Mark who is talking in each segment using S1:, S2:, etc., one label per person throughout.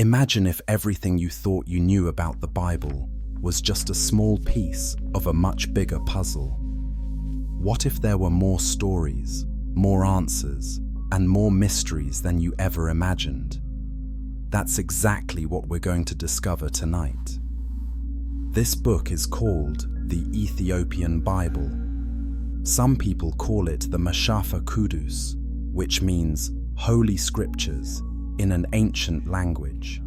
S1: Imagine if everything you thought you knew about the Bible was just a small piece of a much bigger puzzle. What if there were more stories, more answers, and more mysteries than you ever imagined? That's exactly what we're going to discover tonight. This book is called the Ethiopian Bible. Some people call it the Mashafa Kudus, which means Holy Scriptures in an ancient language.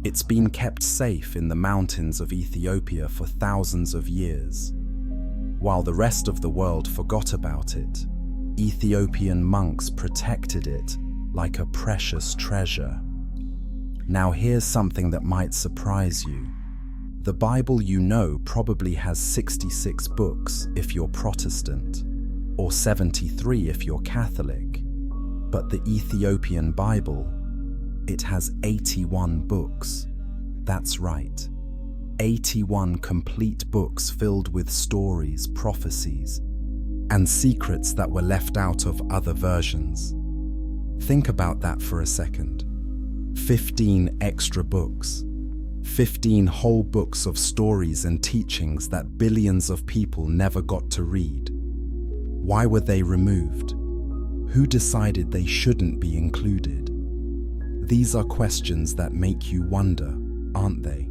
S1: It's been kept safe in the mountains of Ethiopia for thousands of years. While the rest of the world forgot about it, Ethiopian monks protected it like a precious treasure. Now here's something that might surprise you. The Bible you know probably has 66 books if you're Protestant, or 73 if you're Catholic. But the Ethiopian Bible, it has 81 books. That's right. 81 complete books filled with stories, prophecies, and secrets that were left out of other versions. Think about that for a second. 15 extra books. 15 whole books of stories and teachings that billions of people never got to read. Why were they removed? Who decided they shouldn't be included? These are questions that make you wonder, aren't they?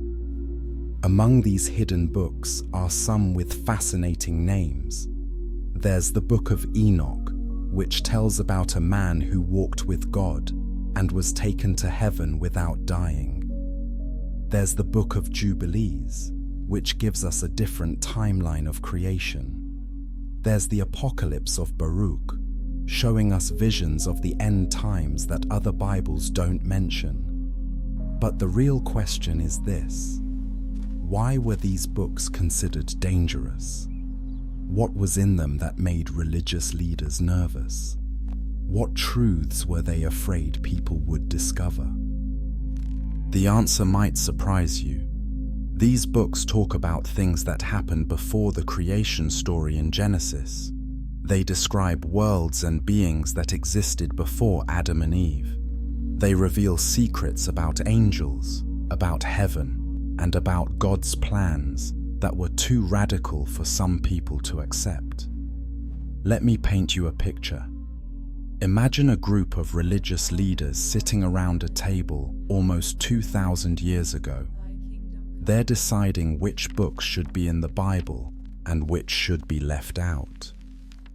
S1: Among these hidden books are some with fascinating names. There's the Book of Enoch, which tells about a man who walked with God and was taken to heaven without dying. There's the Book of Jubilees, which gives us a different timeline of creation. There's the Apocalypse of Baruch, showing us visions of the end times that other Bibles don't mention. But the real question is this: why were these books considered dangerous? What was in them that made religious leaders nervous? What truths were they afraid people would discover? The answer might surprise you. These books talk about things that happened before the creation story in Genesis. They describe worlds and beings that existed before Adam and Eve. They reveal secrets about angels, about heaven, and about God's plans that were too radical for some people to accept. Let me paint you a picture. Imagine a group of religious leaders sitting around a table almost 2,000 years ago. They're deciding which books should be in the Bible and which should be left out.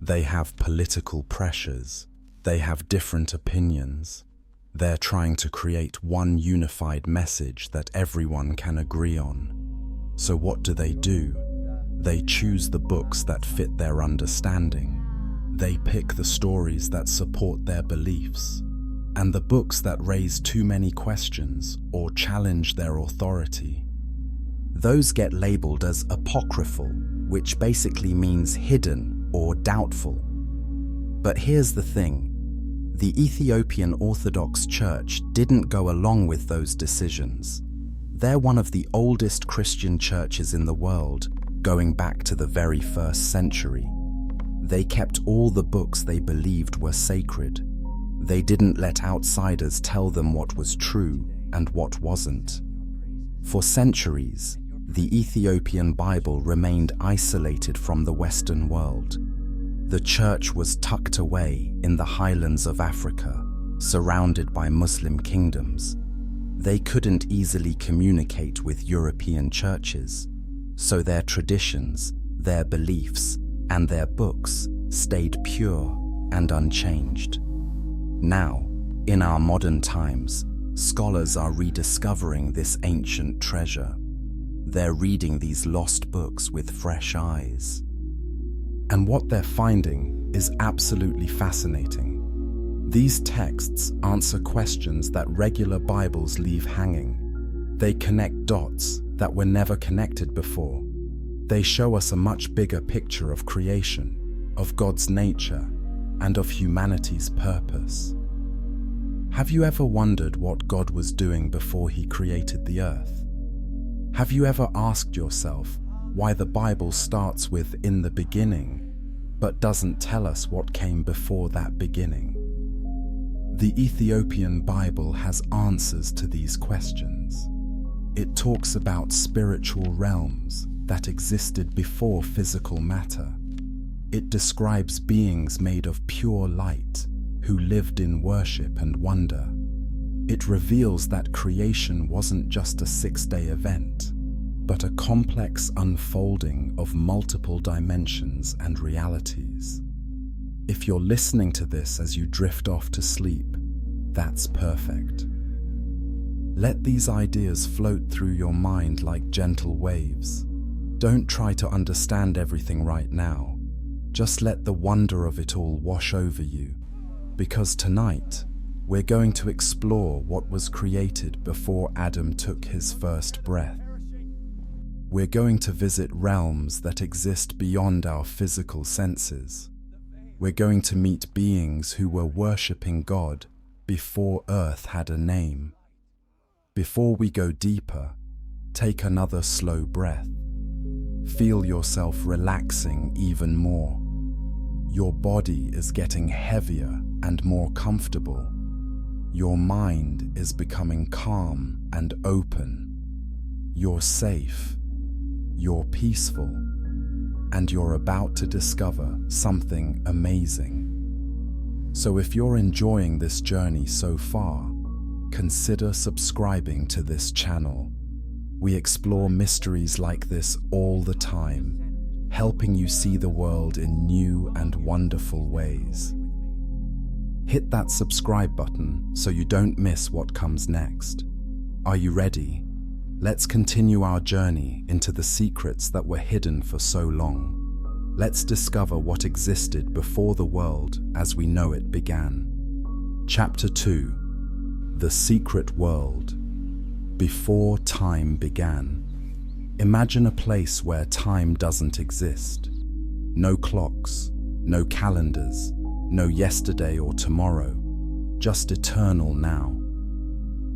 S1: They have political pressures. They have different opinions. They're trying to create one unified message that everyone can agree on. So what do? They choose the books that fit their understanding. They pick the stories that support their beliefs, and the books that raise too many questions or challenge their authority. Those get labeled as apocryphal, which basically means hidden or doubtful. But here's the thing. The Ethiopian Orthodox Church didn't go along with those decisions. They're one of the oldest Christian churches in the world, going back to the very first century. They kept all the books they believed were sacred. They didn't let outsiders tell them what was true and what wasn't. For centuries, the Ethiopian Bible remained isolated from the Western world. The church was tucked away in the highlands of Africa, surrounded by Muslim kingdoms. They couldn't easily communicate with European churches, so their traditions, their beliefs, and their books stayed pure and unchanged. Now, in our modern times, scholars are rediscovering this ancient treasure. They're reading these lost books with fresh eyes. And what they're finding is absolutely fascinating. These texts answer questions that regular Bibles leave hanging. They connect dots that were never connected before. They show us a much bigger picture of creation, of God's nature, and of humanity's purpose. Have you ever wondered what God was doing before He created the earth? Have you ever asked yourself why the Bible starts with "in the beginning," but doesn't tell us what came before that beginning? The Ethiopian Bible has answers to these questions. It talks about spiritual realms that existed before physical matter. It describes beings made of pure light who lived in worship and wonder. It reveals that creation wasn't just a 6-day event, but a complex unfolding of multiple dimensions and realities. If you're listening to this as you drift off to sleep, that's perfect. Let these ideas float through your mind like gentle waves. Don't try to understand everything right now. Just let the wonder of it all wash over you, because tonight we're going to explore what was created before Adam took his first breath. We're going to visit realms that exist beyond our physical senses. We're going to meet beings who were worshipping God before Earth had a name. Before we go deeper, take another slow breath. Feel yourself relaxing even more. Your body is getting heavier and more comfortable. Your mind is becoming calm and open. You're safe. You're peaceful. And you're about to discover something amazing. So if you're enjoying this journey so far, consider subscribing to this channel. We explore mysteries like this all the time, helping you see the world in new and wonderful ways. Hit that subscribe button so you don't miss what comes next. Are you ready? Let's continue our journey into the secrets that were hidden for so long. Let's discover what existed before the world as we know it began. Chapter 2: The Secret World. Before time began. Imagine a place where time doesn't exist. No clocks, no calendars, no yesterday or tomorrow, just eternal now.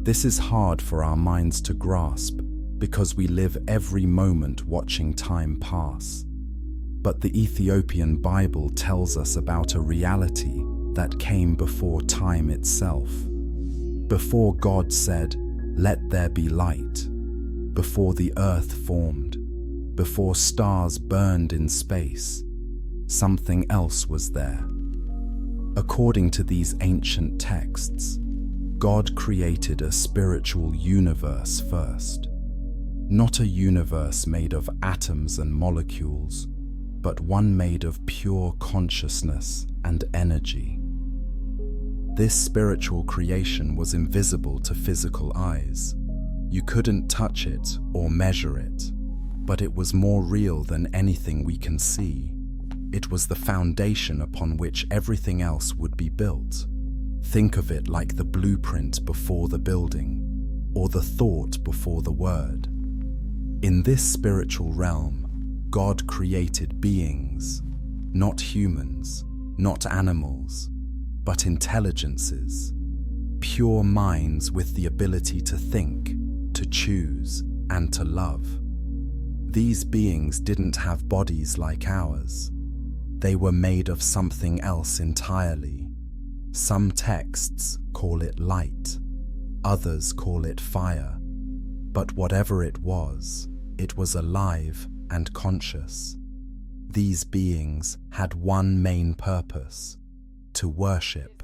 S1: This is hard for our minds to grasp because we live every moment watching time pass. But the Ethiopian Bible tells us about a reality that came before time itself. Before God said, "Let there be light," before the earth formed, before stars burned in space, something else was there. According to these ancient texts, God created a spiritual universe first. Not a universe made of atoms and molecules, but one made of pure consciousness and energy. This spiritual creation was invisible to physical eyes. You couldn't touch it or measure it, but it was more real than anything we can see. It was the foundation upon which everything else would be built. Think of it like the blueprint before the building, or the thought before the word. In this spiritual realm, God created beings, not humans, not animals, but intelligences, pure minds with the ability to think, to choose, and to love. These beings didn't have bodies like ours. They were made of something else entirely. Some texts call it light, others call it fire. But whatever it was alive and conscious. These beings had one main purpose: to worship,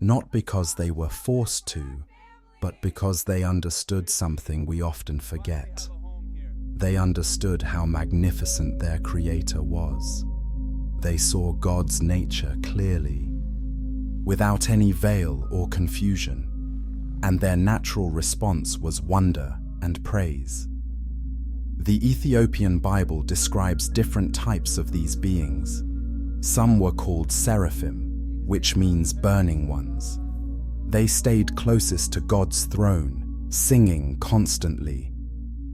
S1: not because they were forced to, but because they understood something we often forget. They understood how magnificent their Creator was. They saw God's nature clearly, without any veil or confusion, and their natural response was wonder and praise. The Ethiopian Bible describes different types of these beings. Some were called seraphim, which means burning ones. They stayed closest to God's throne, singing constantly.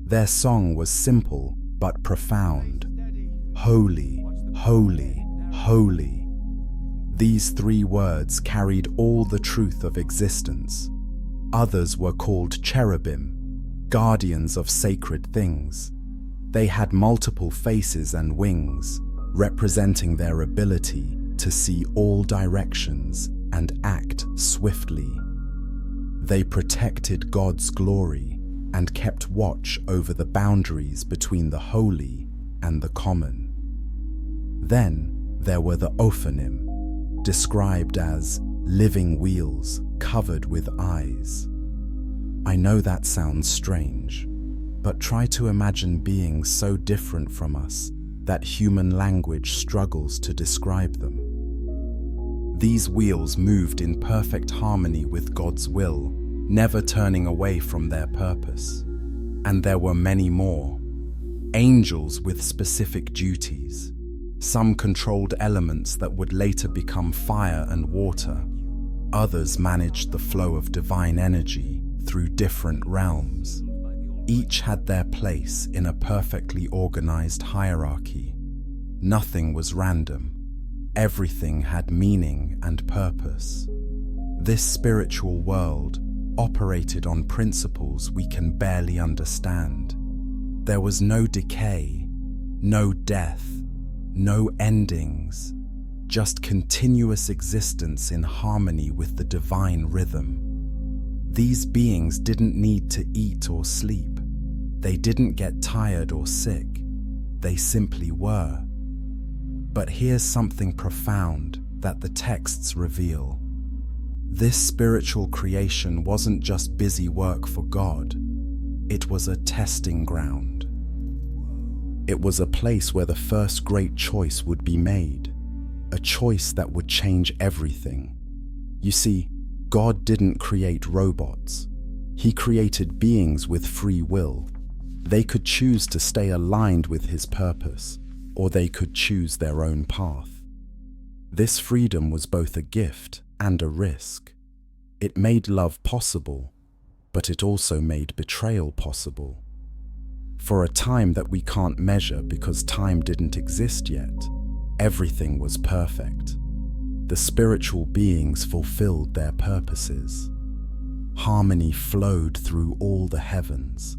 S1: Their song was simple but profound. Holy, holy, holy. These 3 words carried all the truth of existence. Others were called cherubim, guardians of sacred things. They had multiple faces and wings, representing their ability to see all directions and act swiftly. They protected God's glory and kept watch over the boundaries between the holy and the common. Then there were the Ophanim, described as living wheels covered with eyes. I know that sounds strange, but try to imagine beings so different from us that human language struggles to describe them. These wheels moved in perfect harmony with God's will, never turning away from their purpose. And there were many more. Angels with specific duties. Some controlled elements that would later become fire and water. Others managed the flow of divine energy through different realms. Each had their place in a perfectly organized hierarchy. Nothing was random. Everything had meaning and purpose. This spiritual world operated on principles we can barely understand. There was no decay, no death, no endings, just continuous existence in harmony with the divine rhythm. These beings didn't need to eat or sleep. They didn't get tired or sick. They simply were. But here's something profound that the texts reveal. This spiritual creation wasn't just busy work for God. It was a testing ground. It was a place where the first great choice would be made, a choice that would change everything. You see, God didn't create robots. He created beings with free will. They could choose to stay aligned with His purpose, or they could choose their own path. This freedom was both a gift and a risk. It made love possible, but it also made betrayal possible. For a time that we can't measure because time didn't exist yet, everything was perfect. The spiritual beings fulfilled their purposes. Harmony flowed through all the heavens.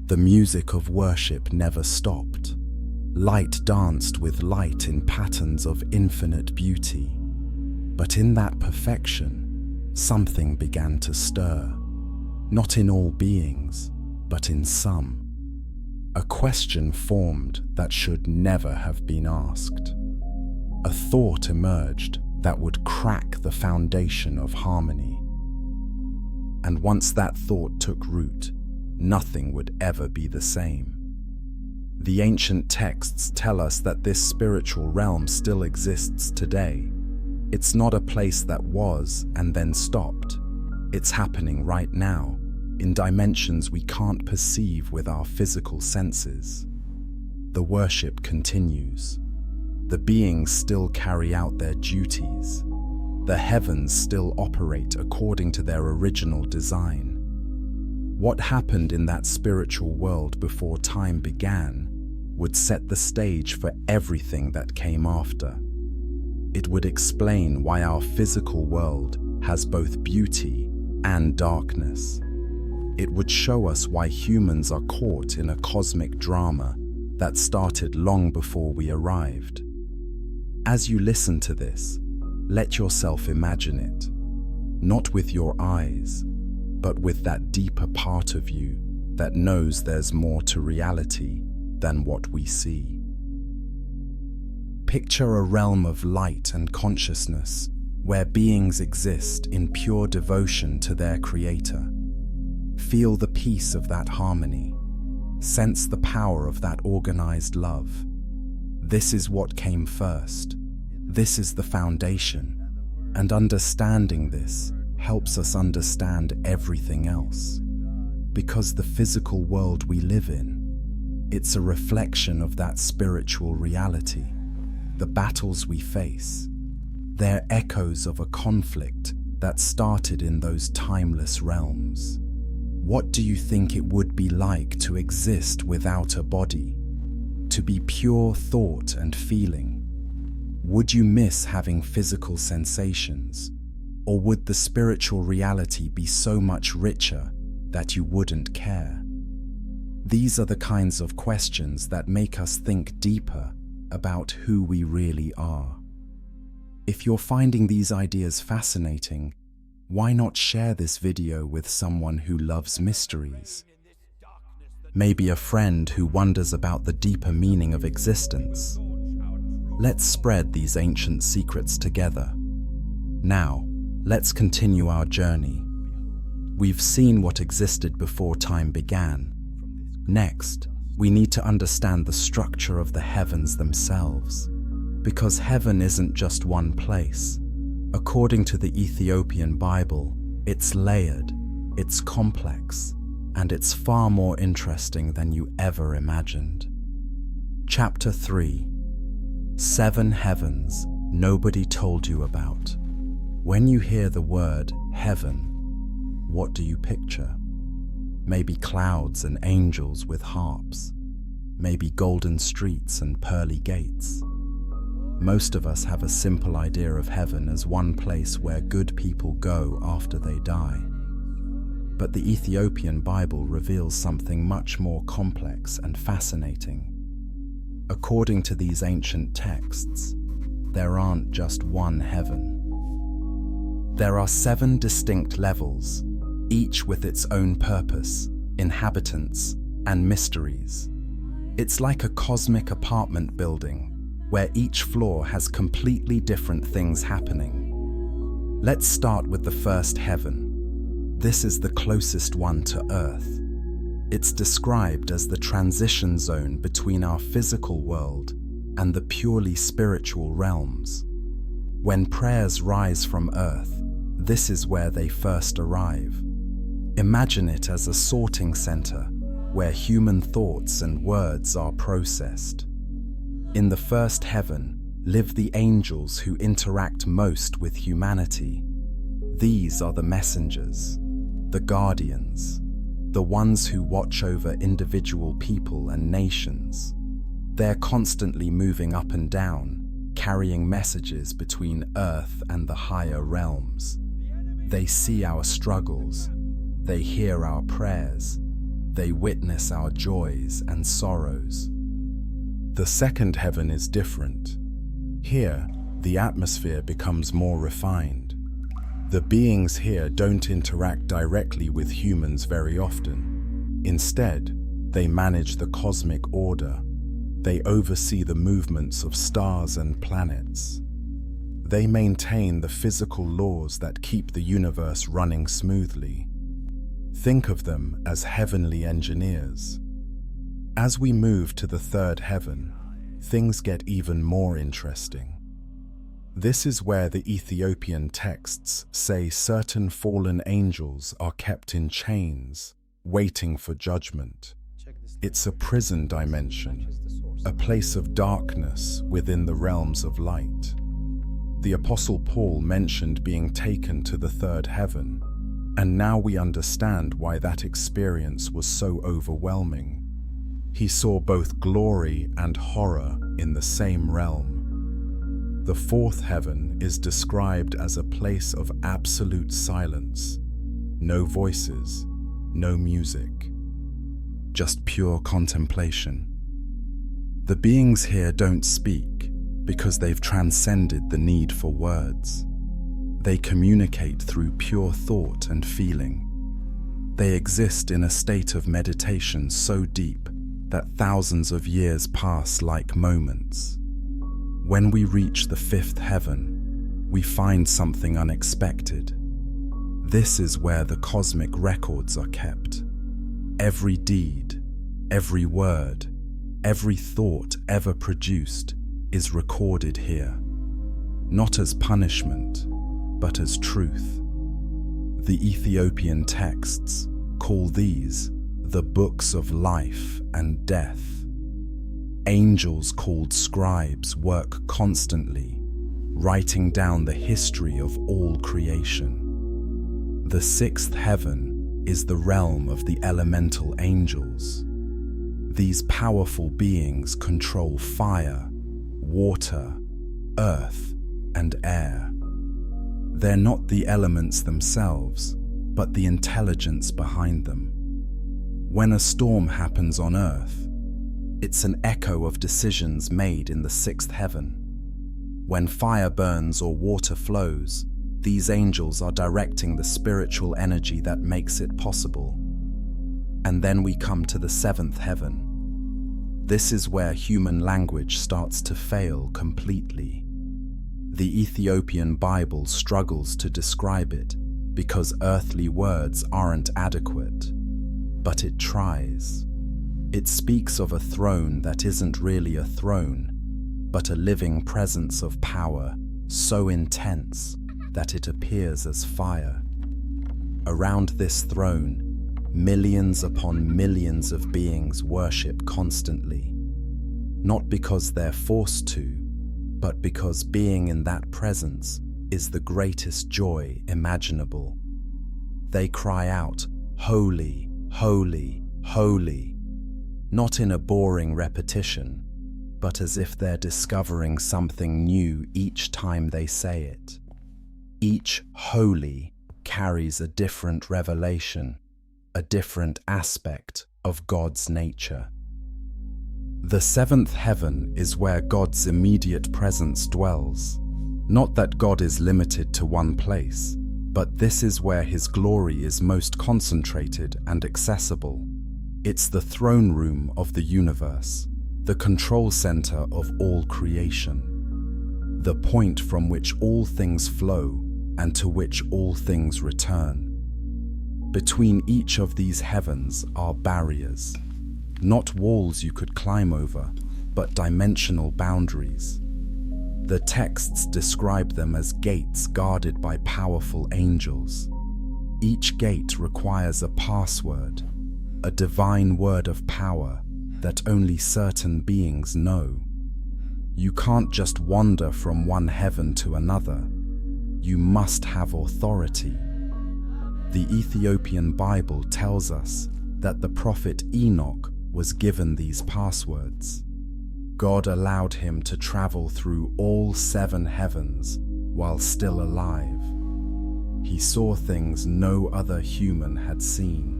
S1: The music of worship never stopped. Light danced with light in patterns of infinite beauty. But in that perfection, something began to stir. Not in all beings, but in some. A question formed that should never have been asked. A thought emerged that would crack the foundation of harmony. And once that thought took root, nothing would ever be the same. The ancient texts tell us that this spiritual realm still exists today. It's not a place that was and then stopped. It's happening right now, in dimensions we can't perceive with our physical senses. The worship continues. The beings still carry out their duties. The heavens still operate according to their original design. What happened in that spiritual world before time began would set the stage for everything that came after. It would explain why our physical world has both beauty and darkness. It would show us why humans are caught in a cosmic drama that started long before we arrived. As you listen to this, let yourself imagine it, not with your eyes, but with that deeper part of you that knows there's more to reality than what we see. Picture a realm of light and consciousness where beings exist in pure devotion to their Creator. Feel the peace of that harmony. Sense the power of that organized love. This is what came first. This is the foundation. And understanding this helps us understand everything else. Because the physical world we live in, it's a reflection of that spiritual reality. The battles we face, they're echoes of a conflict that started in those timeless realms. What do you think it would be like to exist without a body? To be pure thought and feeling? Would you miss having physical sensations? Or would the spiritual reality be so much richer that you wouldn't care? These are the kinds of questions that make us think deeper about who we really are. If you're finding these ideas fascinating, why not share this video with someone who loves mysteries? Maybe a friend who wonders about the deeper meaning of existence. Let's spread these ancient secrets together. Now, let's continue our journey. We've seen what existed before time began. Next, we need to understand the structure of the heavens themselves, because heaven isn't just one place. According to the Ethiopian Bible, it's layered, it's complex, and it's far more interesting than you ever imagined. Chapter 3. 7 Heavens Nobody Told You About. When you hear the word heaven, what do you picture? Maybe clouds and angels with harps. Maybe golden streets and pearly gates. Most of us have a simple idea of heaven as one place where good people go after they die. But the Ethiopian Bible reveals something much more complex and fascinating. According to these ancient texts, there aren't just one heaven. There are 7 distinct levels, each with its own purpose, inhabitants, and mysteries. It's like a cosmic apartment building, where each floor has completely different things happening. Let's start with the first heaven. This is the closest one to Earth. It's described as the transition zone between our physical world and the purely spiritual realms. When prayers rise from Earth, this is where they first arrive. Imagine it as a sorting center where human thoughts and words are processed. In the first heaven live the angels who interact most with humanity. These are the messengers, the guardians, the ones who watch over individual people and nations. They're constantly moving up and down, carrying messages between Earth and the higher realms. They see our struggles, they hear our prayers, they witness our joys and sorrows. The second heaven is different. Here, the atmosphere becomes more refined. The beings here don't interact directly with humans very often. Instead, they manage the cosmic order. They oversee the movements of stars and planets. They maintain the physical laws that keep the universe running smoothly. Think of them as heavenly engineers. As we move to the third heaven, things get even more interesting. This is where the Ethiopian texts say certain fallen angels are kept in chains, waiting for judgment. It's a prison dimension, a place of darkness within the realms of light. The Apostle Paul mentioned being taken to the third heaven, and now we understand why that experience was so overwhelming. He saw both glory and horror in the same realm. The fourth heaven is described as a place of absolute silence. No voices, no music. Just pure contemplation. The beings here don't speak because they've transcended the need for words. They communicate through pure thought and feeling. They exist in a state of meditation so deep that thousands of years pass like moments. When we reach the fifth heaven, we find something unexpected. This is where the cosmic records are kept. Every deed, every word, every thought ever produced is recorded here, not as punishment, but as truth. The Ethiopian texts call these the books of life and death. Angels called scribes work constantly, writing down the history of all creation. The sixth heaven is the realm of the elemental angels. These powerful beings control fire, water, earth, and air. They're not the elements themselves, but the intelligence behind them. When a storm happens on earth, it's an echo of decisions made in the sixth heaven. When fire burns or water flows, these angels are directing the spiritual energy that makes it possible. And then we come to the seventh heaven. This is where human language starts to fail completely. The Ethiopian Bible struggles to describe it because earthly words aren't adequate, but it tries. It speaks of a throne that isn't really a throne, but a living presence of power so intense that it appears as fire. Around this throne, millions upon millions of beings worship constantly, not because they're forced to, but because being in that presence is the greatest joy imaginable. They cry out, "Holy, holy, holy," not in a boring repetition, but as if they're discovering something new each time they say it. Each holy carries a different revelation, a different aspect of God's nature. The seventh heaven is where God's immediate presence dwells. Not that God is limited to one place, but this is where His glory is most concentrated and accessible. It's the throne room of the universe, the control center of all creation, the point from which all things flow and to which all things return. Between each of these heavens are barriers, not walls you could climb over, but dimensional boundaries. The texts describe them as gates guarded by powerful angels. Each gate requires a password, a divine word of power that only certain beings know. You can't just wander from one heaven to another. You must have authority. The Ethiopian Bible tells us that the prophet Enoch was given these passwords. God allowed him to travel through all 7 heavens while still alive. He saw things no other human had seen.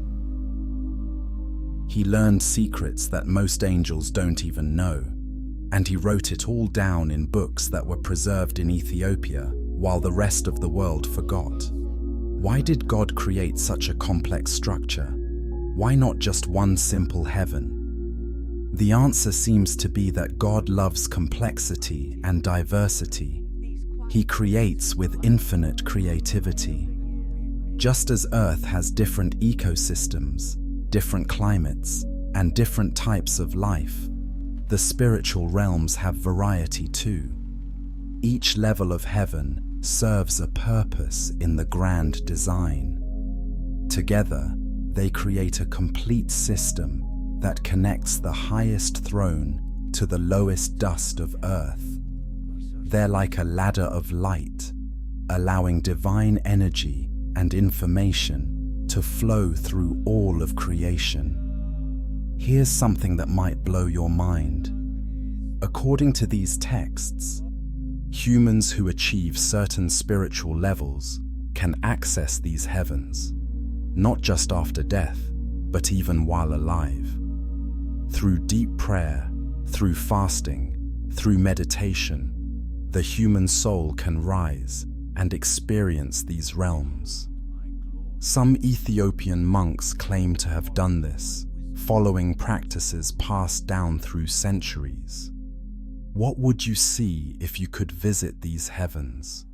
S1: He learned secrets that most angels don't even know, and he wrote it all down in books that were preserved in Ethiopia while the rest of the world forgot. Why did God create such a complex structure? Why not just one simple heaven? The answer seems to be that God loves complexity and diversity. He creates with infinite creativity. Just as Earth has different ecosystems, different climates, and different types of life, the spiritual realms have variety too. Each level of heaven serves a purpose in the grand design. Together, they create a complete system that connects the highest throne to the lowest dust of earth. They're like a ladder of light, allowing divine energy and information to flow through all of creation. Here's something that might blow your mind. According to these texts, humans who achieve certain spiritual levels can access these heavens, not just after death, but even while alive. Through deep prayer, through fasting, through meditation, the human soul can rise and experience these realms. Some Ethiopian monks claim to have done this, following practices passed down through centuries. What would you see if you could visit these heavens?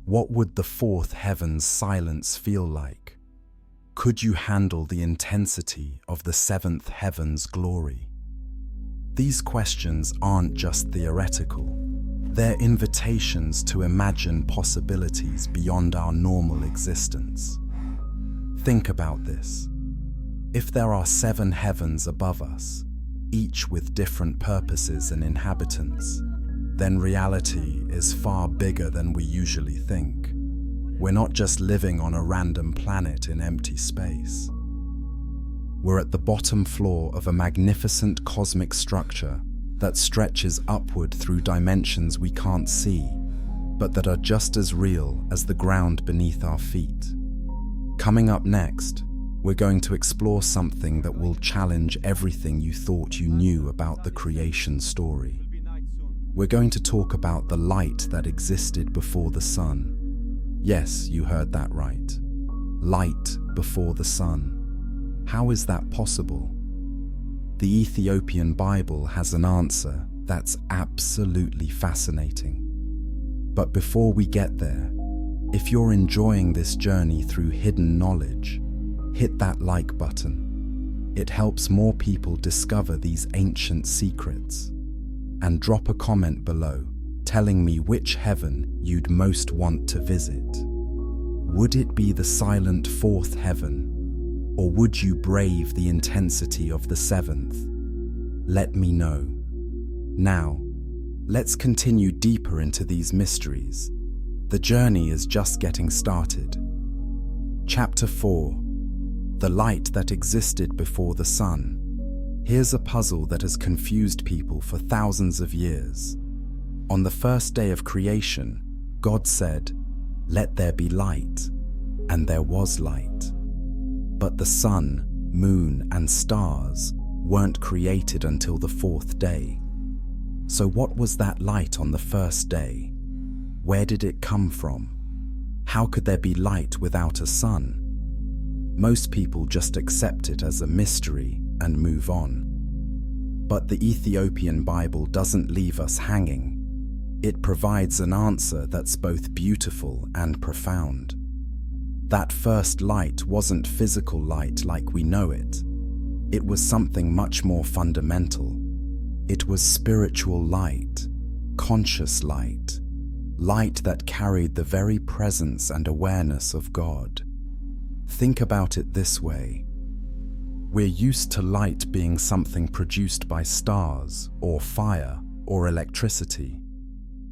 S1: What would the fourth heaven's silence feel like? Could you handle the intensity of the seventh heaven's glory? These questions aren't just theoretical. They're invitations to imagine possibilities beyond our normal existence. Think about this. If there are 7 heavens above us, each with different purposes and inhabitants, then reality is far bigger than we usually think. We're not just living on a random planet in empty space. We're at the bottom floor of a magnificent cosmic structure that stretches upward through dimensions we can't see, but that are just as real as the ground beneath our feet. Coming up next, we're going to explore something that will challenge everything you thought you knew about the creation story. We're going to talk about the light that existed before the sun. Yes, you heard that right. Light before the sun. How is that possible? The Ethiopian Bible has an answer that's absolutely fascinating. But before we get there, if you're enjoying this journey through hidden knowledge, hit that like button. It helps more people discover these ancient secrets. And drop a comment below telling me which heaven you'd most want to visit. Would it be the silent fourth heaven, or would you brave the intensity of the seventh? Let me know. Now, let's continue deeper into these mysteries. The journey is just getting started. Chapter 4. The light that existed before the sun. Here's a puzzle that has confused people for thousands of years. On the first day of creation, God said, "Let there be light," and there was light. But the sun, moon, and stars weren't created until the fourth day. So what was that light on the first day? Where did it come from? How could there be light without a sun? Most people just accept it as a mystery and move on. But the Ethiopian Bible doesn't leave us hanging. It provides an answer that's both beautiful and profound. That first light wasn't physical light like we know it. It was something much more fundamental. It was spiritual light, conscious light, light that carried the very presence and awareness of God. Think about it this way. We're used to light being something produced by stars, or fire, or electricity.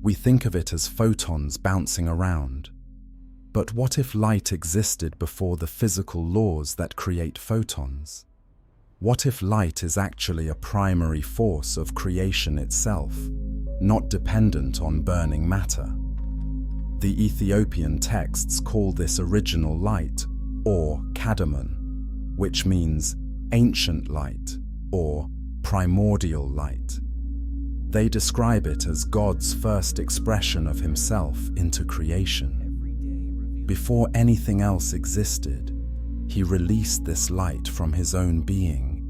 S1: We think of it as photons bouncing around. But what if light existed before the physical laws that create photons? What if light is actually a primary force of creation itself, not dependent on burning matter? The Ethiopian texts call this original light, or kadamon, which means ancient light, or primordial light. They describe it as God's first expression of himself into creation. Before anything else existed, he released this light from his own being.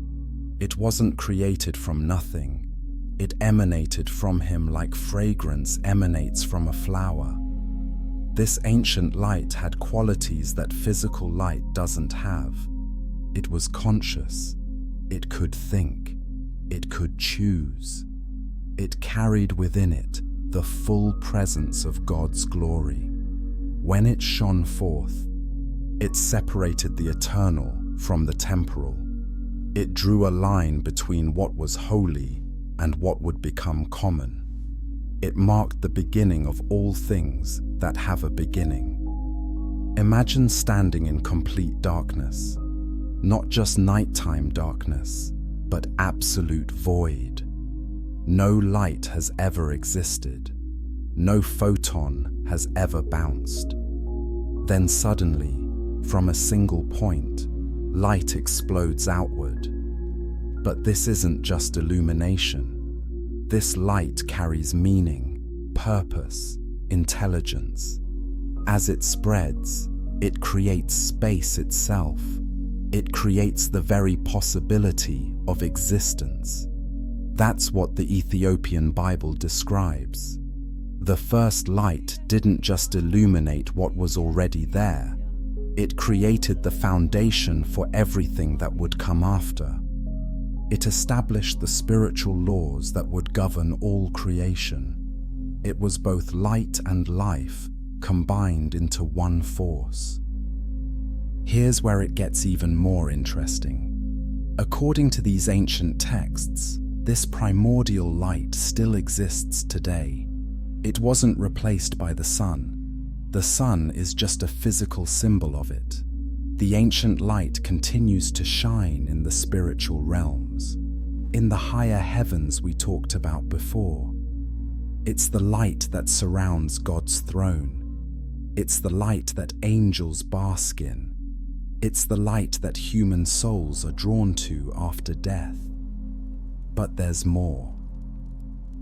S1: It wasn't created from nothing. It emanated from him like fragrance emanates from a flower. This ancient light had qualities that physical light doesn't have. It was conscious. It could think. It could choose. It carried within it the full presence of God's glory. When it shone forth, it separated the eternal from the temporal. It drew a line between what was holy and what would become common. It marked the beginning of all things that have a beginning. Imagine standing in complete darkness, not just nighttime darkness, but absolute void. No light has ever existed. No photon has ever bounced. Then suddenly, from a single point, light explodes outward. But this isn't just illumination. This light carries meaning, purpose, intelligence. As it spreads, it creates space itself. It creates the very possibility of existence. That's what the Ethiopian Bible describes. The first light didn't just illuminate what was already there. It created the foundation for everything that would come after. It established the spiritual laws that would govern all creation. It was both light and life combined into one force. Here's where it gets even more interesting. According to these ancient texts, this primordial light still exists today. It wasn't replaced by the sun. The sun is just a physical symbol of it. The ancient light continues to shine in the spiritual realms, in the higher heavens we talked about before. It's the light that surrounds God's throne. It's the light that angels bask in. It's the light that human souls are drawn to after death. But there's more.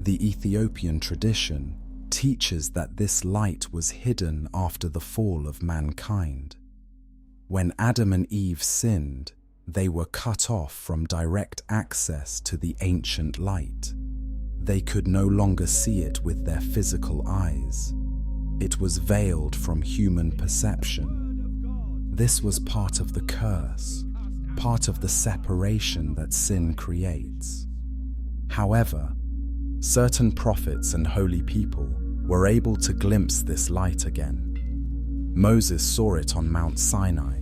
S1: The Ethiopian tradition teaches that this light was hidden after the fall of mankind. When Adam and Eve sinned, they were cut off from direct access to the ancient light. They could no longer see it with their physical eyes. It was veiled from human perception. This was part of the curse, part of the separation that sin creates. However, certain prophets and holy people were able to glimpse this light again. Moses saw it on Mount Sinai,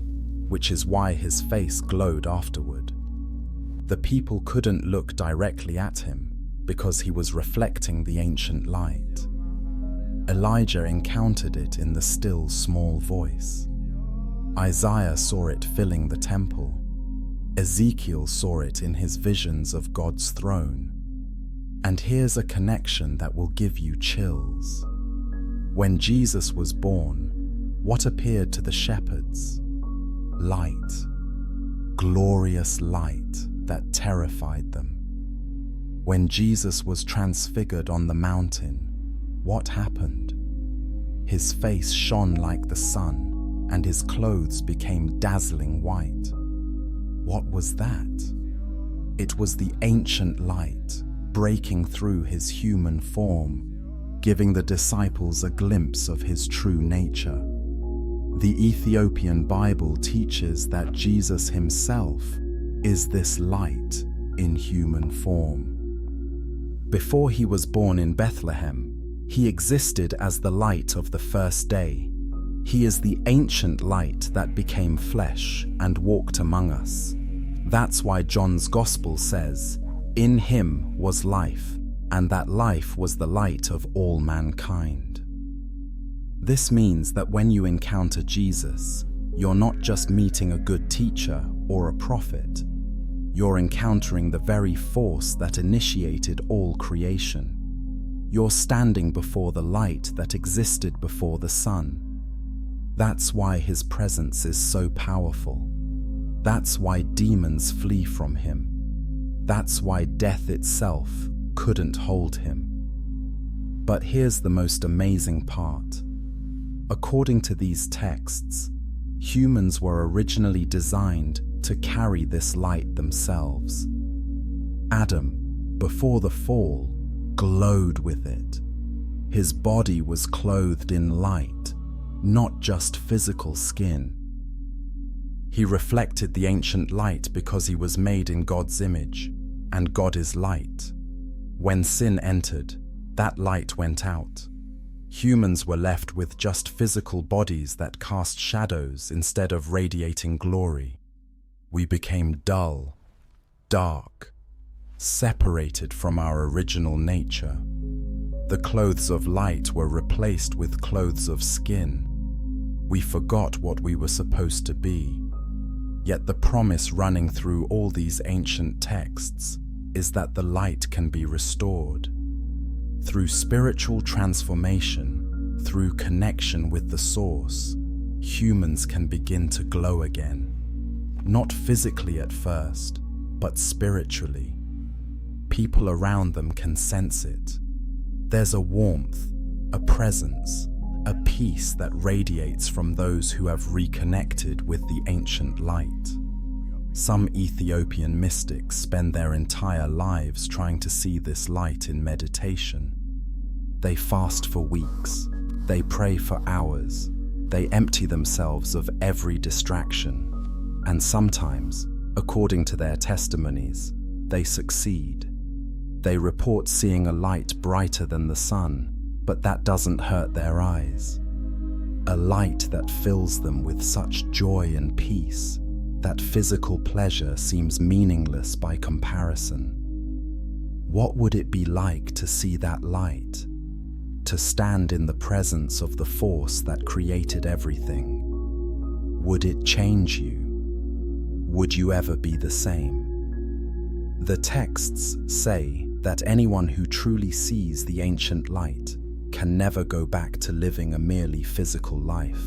S1: which is why his face glowed afterward. The people couldn't look directly at him because he was reflecting the ancient light. Elijah encountered it in the still small voice. Isaiah saw it filling the temple. Ezekiel saw it in his visions of God's throne. And here's a connection that will give you chills. When Jesus was born, what appeared to the shepherds? Light, glorious light that terrified them. When Jesus was transfigured on the mountain, what happened? His face shone like the sun, and his clothes became dazzling white. What was that? It was the ancient light breaking through his human form, giving the disciples a glimpse of his true nature. The Ethiopian Bible teaches that Jesus himself is this light in human form. Before he was born in Bethlehem, he existed as the light of the first day. He is the ancient light that became flesh and walked among us. That's why John's Gospel says, "In him was life, and that life was the light of all mankind." This means that when you encounter Jesus, you're not just meeting a good teacher or a prophet. You're encountering the very force that initiated all creation. You're standing before the light that existed before the sun. That's why his presence is so powerful. That's why demons flee from him. That's why death itself couldn't hold him. But here's the most amazing part. According to these texts, humans were originally designed to carry this light themselves. Adam, before the fall, glowed with it. His body was clothed in light, not just physical skin. He reflected the ancient light because he was made in God's image, and God is light. When sin entered, that light went out. Humans were left with just physical bodies that cast shadows instead of radiating glory. We became dull, dark, separated from our original nature. The clothes of light were replaced with clothes of skin. We forgot what we were supposed to be. Yet the promise running through all these ancient texts is that the light can be restored. Through spiritual transformation, through connection with the source, humans can begin to glow again. Not physically at first, but spiritually. People around them can sense it. There's a warmth, a presence, a peace that radiates from those who have reconnected with the ancient light. Some Ethiopian mystics spend their entire lives trying to see this light in meditation. They fast for weeks, they pray for hours, they empty themselves of every distraction, and sometimes, according to their testimonies, they succeed. They report seeing a light brighter than the sun, but that doesn't hurt their eyes. A light that fills them with such joy and peace that physical pleasure seems meaningless by comparison. What would it be like to see that light? To stand in the presence of the force that created everything? Would it change you? Would you ever be the same? The texts say that anyone who truly sees the ancient light can never go back to living a merely physical life.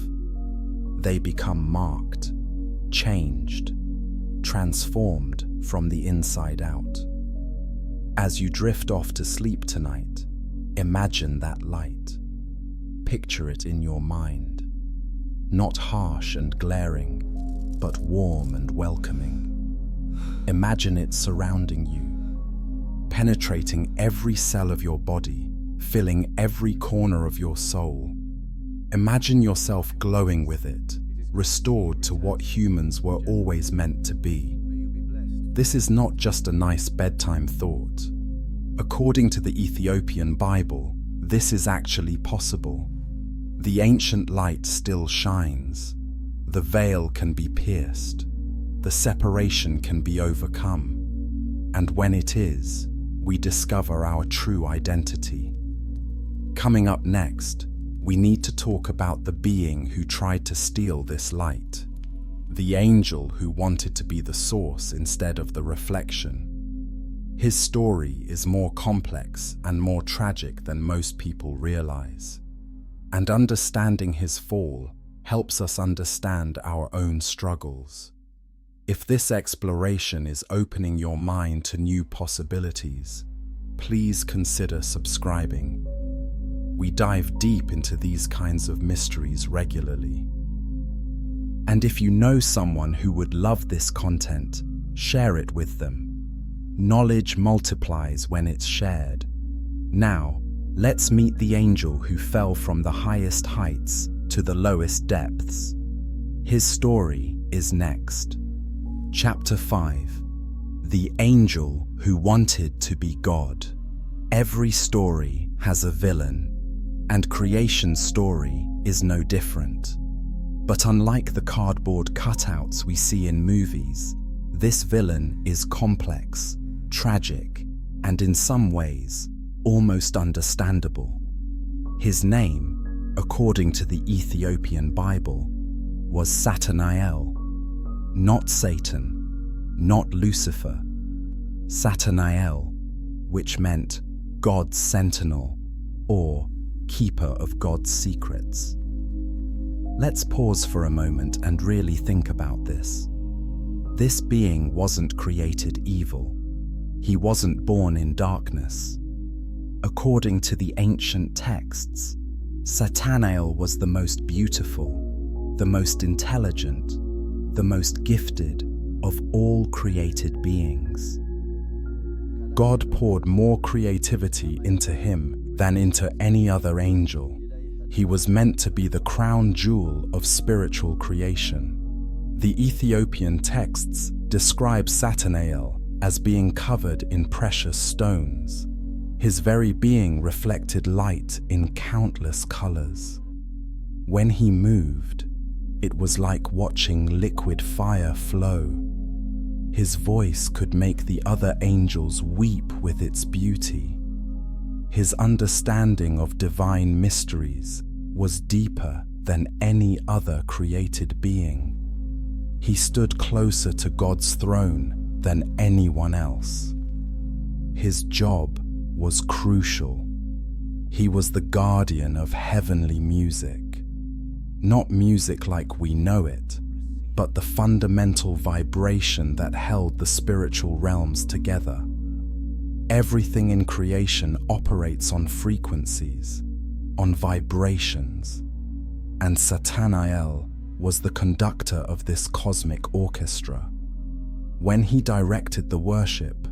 S1: They become marked, changed, transformed from the inside out. As you drift off to sleep tonight, imagine that light. Picture it in your mind. Not harsh and glaring, but warm and welcoming. Imagine it surrounding you, penetrating every cell of your body, filling every corner of your soul. Imagine yourself glowing with it, restored to what humans were always meant to be. This is not just a nice bedtime thought. According to the Ethiopian Bible, this is actually possible. The ancient light still shines. The veil can be pierced. The separation can be overcome. And when it is, we discover our true identity. Coming up next, we need to talk about the being who tried to steal this light. The angel who wanted to be the source instead of the reflection. His story is more complex and more tragic than most people realize. And understanding his fall helps us understand our own struggles. If this exploration is opening your mind to new possibilities, please consider subscribing. We dive deep into these kinds of mysteries regularly. And if you know someone who would love this content, share it with them. Knowledge multiplies when it's shared. Now, let's meet the angel who fell from the highest heights to the lowest depths. His story is next. Chapter 5. The Angel Who Wanted to Be God. Every story has a villain, and creation's story is no different. But unlike the cardboard cutouts we see in movies, this villain is complex, tragic, and in some ways, almost understandable. His name, according to the Ethiopian Bible, was Satanael. Not Satan, not Lucifer. Satanael, which meant God's sentinel, or keeper of God's secrets. Let's pause for a moment and really think about this. This being wasn't created evil. He wasn't born in darkness. According to the ancient texts, Satanael was the most beautiful, the most intelligent, the most gifted of all created beings. God poured more creativity into him than into any other angel. He was meant to be the crown jewel of spiritual creation. The Ethiopian texts describe Satanael as being covered in precious stones. His very being reflected light in countless colors. When he moved, it was like watching liquid fire flow. His voice could make the other angels weep with its beauty. His understanding of divine mysteries was deeper than any other created being. He stood closer to God's throne than anyone else. His job was crucial. He was the guardian of heavenly music. Not music like we know it, but the fundamental vibration that held the spiritual realms together. Everything in creation operates on frequencies, on vibrations, and Satanael was the conductor of this cosmic orchestra. When he directed the worship,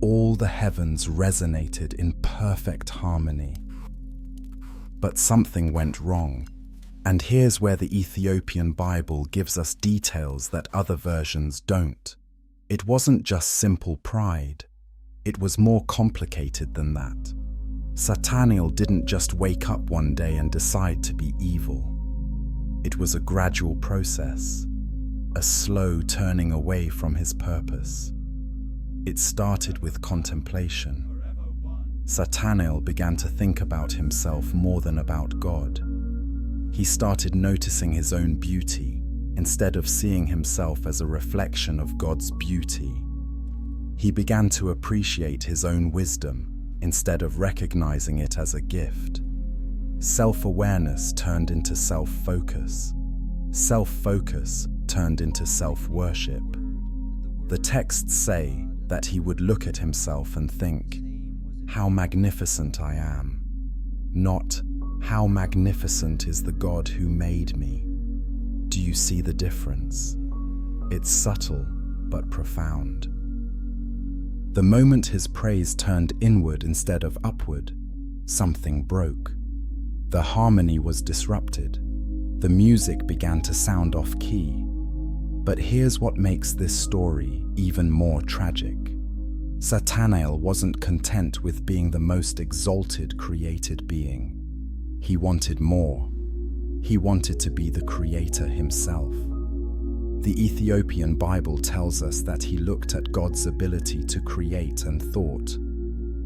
S1: all the heavens resonated in perfect harmony. But something went wrong, and here's where the Ethiopian Bible gives us details that other versions don't. It wasn't just simple pride. It was more complicated than that. Satanael didn't just wake up one day and decide to be evil. It was a gradual process, a slow turning away from his purpose. It started with contemplation. Satanael began to think about himself more than about God. He started noticing his own beauty instead of seeing himself as a reflection of God's beauty. He began to appreciate his own wisdom instead of recognizing it as a gift. Self-awareness turned into self-focus. Self-focus turned into self-worship. The texts say that he would look at himself and think, "How magnificent I am," not, "How magnificent is the God who made me." Do you see the difference? It's subtle but profound. The moment his praise turned inward instead of upward, something broke. The harmony was disrupted. The music began to sound off key. But here's what makes this story even more tragic. Satanael wasn't content with being the most exalted created being. He wanted more. He wanted to be the creator himself. The Ethiopian Bible tells us that he looked at God's ability to create and thought,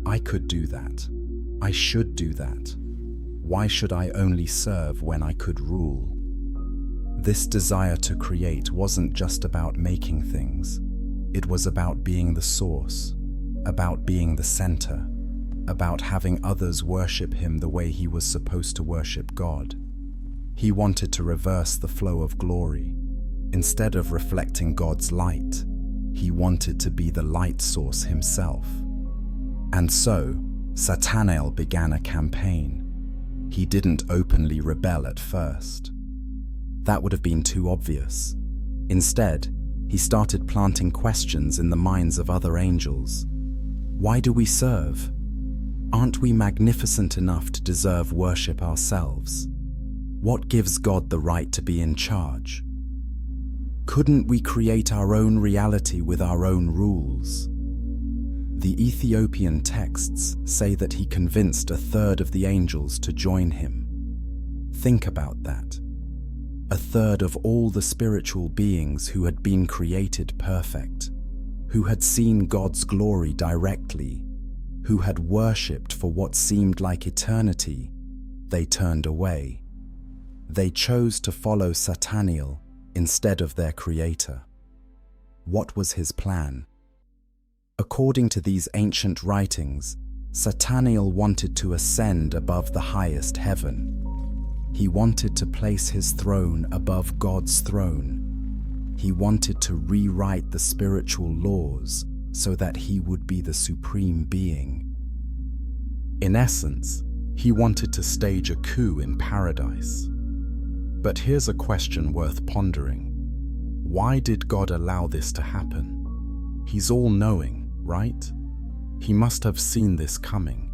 S1: "I could do that. I should do that. Why should I only serve when I could rule?" This desire to create wasn't just about making things. It was about being the source, about being the center, about having others worship him the way he was supposed to worship God. He wanted to reverse the flow of glory. Instead of reflecting God's light, he wanted to be the light source himself. And so, Satanael began a campaign. He didn't openly rebel at first. That would have been too obvious. Instead, he started planting questions in the minds of other angels. Why do we serve? Aren't we magnificent enough to deserve worship ourselves? What gives God the right to be in charge? Couldn't we create our own reality with our own rules? The Ethiopian texts say that he convinced a third of the angels to join him. Think about that. A third of all the spiritual beings who had been created perfect, who had seen God's glory directly, who had worshipped for what seemed like eternity, they turned away. They chose to follow Satanael instead of their creator. What was his plan? According to these ancient writings, Satanael wanted to ascend above the highest heaven. He wanted to place his throne above God's throne. He wanted to rewrite the spiritual laws so that he would be the supreme being. In essence, he wanted to stage a coup in paradise. But here's a question worth pondering. Why did God allow this to happen? He's all-knowing, right? He must have seen this coming.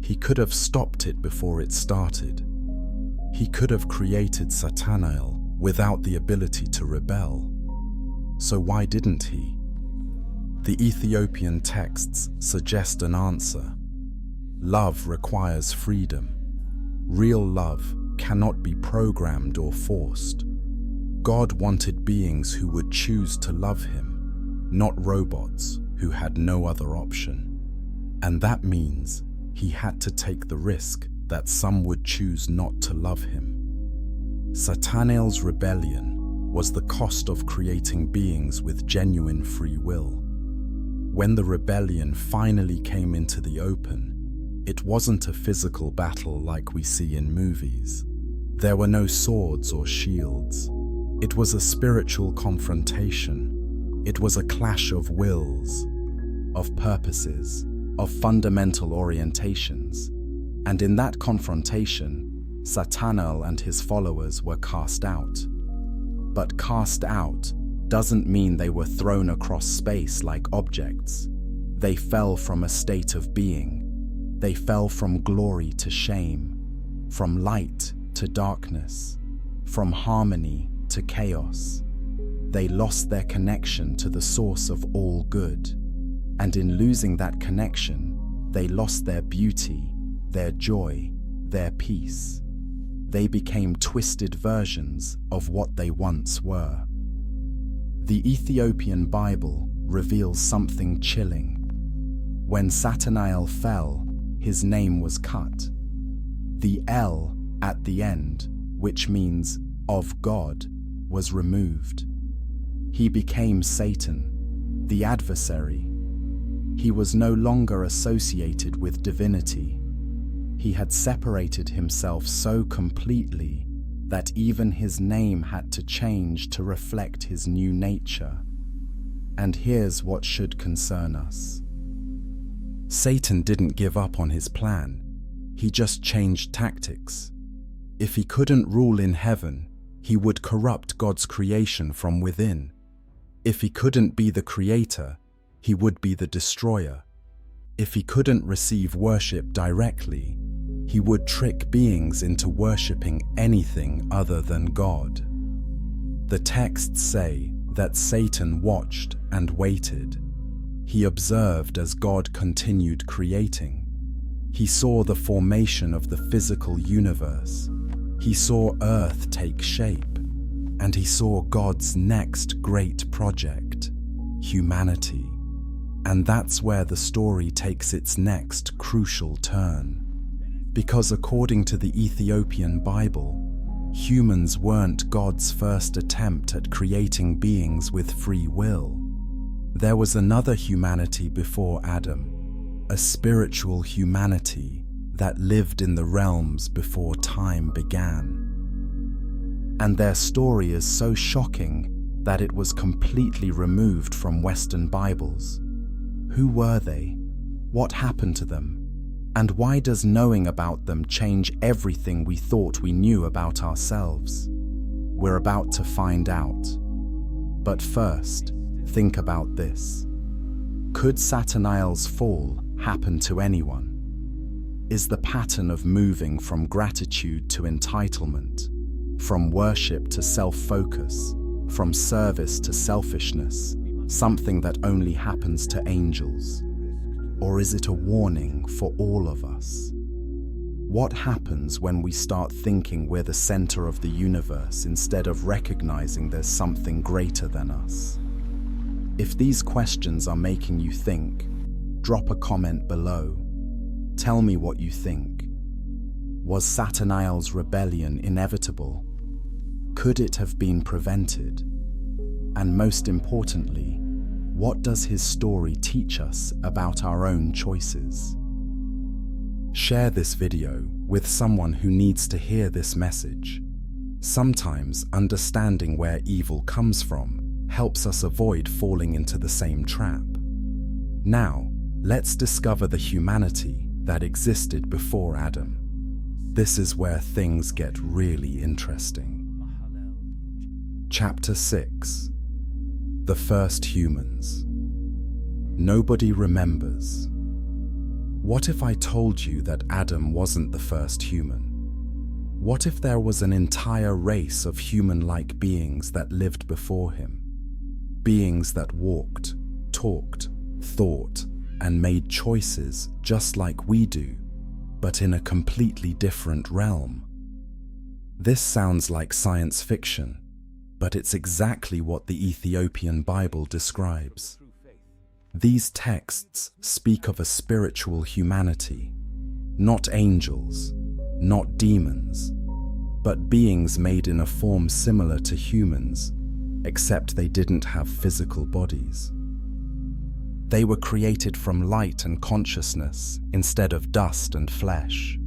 S1: He could have stopped it before it started. He could have created Satanael without the ability to rebel. So why didn't he? The Ethiopian texts suggest an answer. Love requires freedom. Real love cannot be programmed or forced. God wanted beings who would choose to love him, not robots who had no other option. And that means he had to take the risk that some would choose not to love him. Satanael's rebellion was the cost of creating beings with genuine free will. When the rebellion finally came into the open, it wasn't a physical battle like we see in movies. There were no swords or shields. It was a spiritual confrontation. It was a clash of wills, of purposes, of fundamental orientations. And in that confrontation, Satanael and his followers were cast out. But cast out doesn't mean they were thrown across space like objects. They fell from a state of being. They fell from glory to shame, from light to darkness, from harmony to chaos. They lost their connection to the source of all good. And in losing that connection, they lost their beauty, their joy, their peace. They became twisted versions of what they once were. The Ethiopian Bible reveals something chilling. When Satanael fell, his name was cut. The L at the end, which means of God, was removed. He became Satan, the adversary. He was no longer associated with divinity. He had separated himself so completely that even his name had to change to reflect his new nature. And here's what should concern us. Satan didn't give up on his plan. He just changed tactics. If he couldn't rule in heaven, he would corrupt God's creation from within. If he couldn't be the creator, he would be the destroyer. If he couldn't receive worship directly, he would trick beings into worshipping anything other than God. The texts say that Satan watched and waited. He observed as God continued creating. He saw the formation of the physical universe. He saw Earth take shape. And he saw God's next great project, humanity. And that's where the story takes its next crucial turn. Because according to the Ethiopian Bible, humans weren't God's first attempt at creating beings with free will. There was another humanity before Adam, a spiritual humanity that lived in the realms before time began. And their story is so shocking that it was completely removed from Western Bibles. Who were they? What happened to them? And why does knowing about them change everything we thought we knew about ourselves? We're about to find out. But first, think about this. Could Sataniel's fall happen to anyone? Is the pattern of moving from gratitude to entitlement, from worship to self-focus, from service to selfishness, something that only happens to angels? Or is it a warning for all of us? What happens when we start thinking we're the center of the universe instead of recognizing there's something greater than us? If these questions are making you think, drop a comment below. Tell me what you think. Was Sataniel's rebellion inevitable? Could it have been prevented? And most importantly, what does his story teach us about our own choices? Share this video with someone who needs to hear this message. Sometimes understanding where evil comes from helps us avoid falling into the same trap. Now, let's discover the humanity that existed before Adam. This is where things get really interesting. Chapter 6. The First Humans. Nobody remembers. What if I told you that Adam wasn't the first human? What if there was an entire race of human-like beings that lived before him? Beings that walked, talked, thought, and made choices just like we do, but in a completely different realm. This sounds like science fiction, but it's exactly what the Ethiopian Bible describes. These texts speak of a spiritual humanity, not angels, not demons, but beings made in a form similar to humans, except they didn't have physical bodies. They were created from light and consciousness instead of dust and flesh.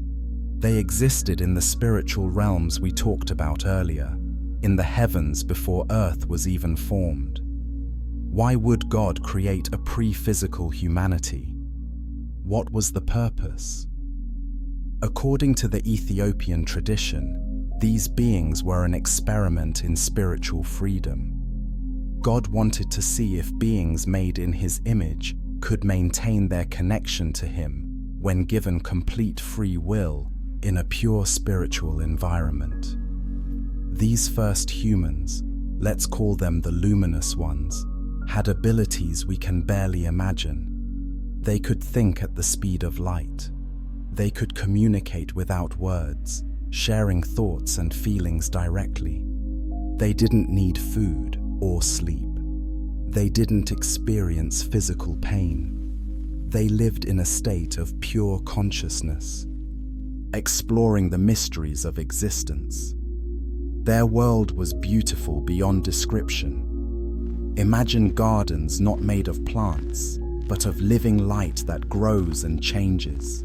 S1: They existed in the spiritual realms we talked about earlier, in the heavens before Earth was even formed. Why would God create a pre-physical humanity? What was the purpose? According to the Ethiopian tradition, these beings were an experiment in spiritual freedom. God wanted to see if beings made in his image could maintain their connection to him when given complete free will in a pure spiritual environment. These first humans, let's call them the luminous ones, had abilities we can barely imagine. They could think at the speed of light. They could communicate without words, sharing thoughts and feelings directly. They didn't need food or sleep. They didn't experience physical pain. They lived in a state of pure consciousness, exploring the mysteries of existence. Their world was beautiful beyond description. Imagine gardens not made of plants, but of living light that grows and changes.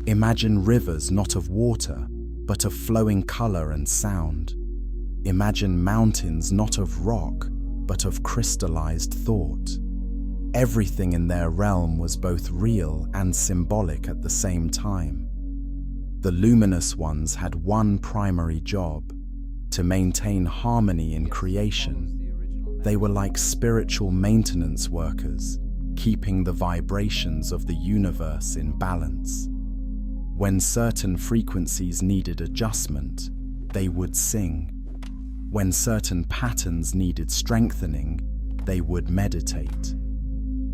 S1: Imagine rivers not of water, but of flowing color and sound. Imagine mountains not of rock, but of crystallized thought. Everything in their realm was both real and symbolic at the same time. The luminous ones had one primary job: to maintain harmony in creation. They were like spiritual maintenance workers, keeping the vibrations of the universe in balance. When certain frequencies needed adjustment, they would sing. When certain patterns needed strengthening, they would meditate.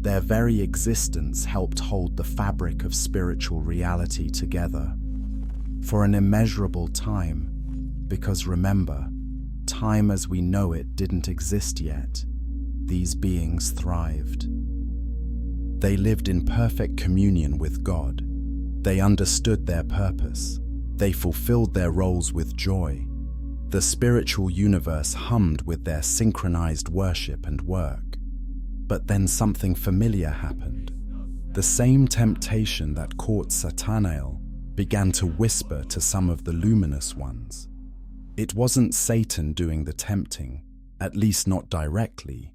S1: Their very existence helped hold the fabric of spiritual reality together for an immeasurable time, because remember, time as we know it didn't exist yet. These beings thrived. They lived in perfect communion with God. They understood their purpose. They fulfilled their roles with joy. The spiritual universe hummed with their synchronized worship and work. But then something familiar happened. The same temptation that caught Satanael began to whisper to some of the luminous ones. It wasn't Satan doing the tempting, at least not directly.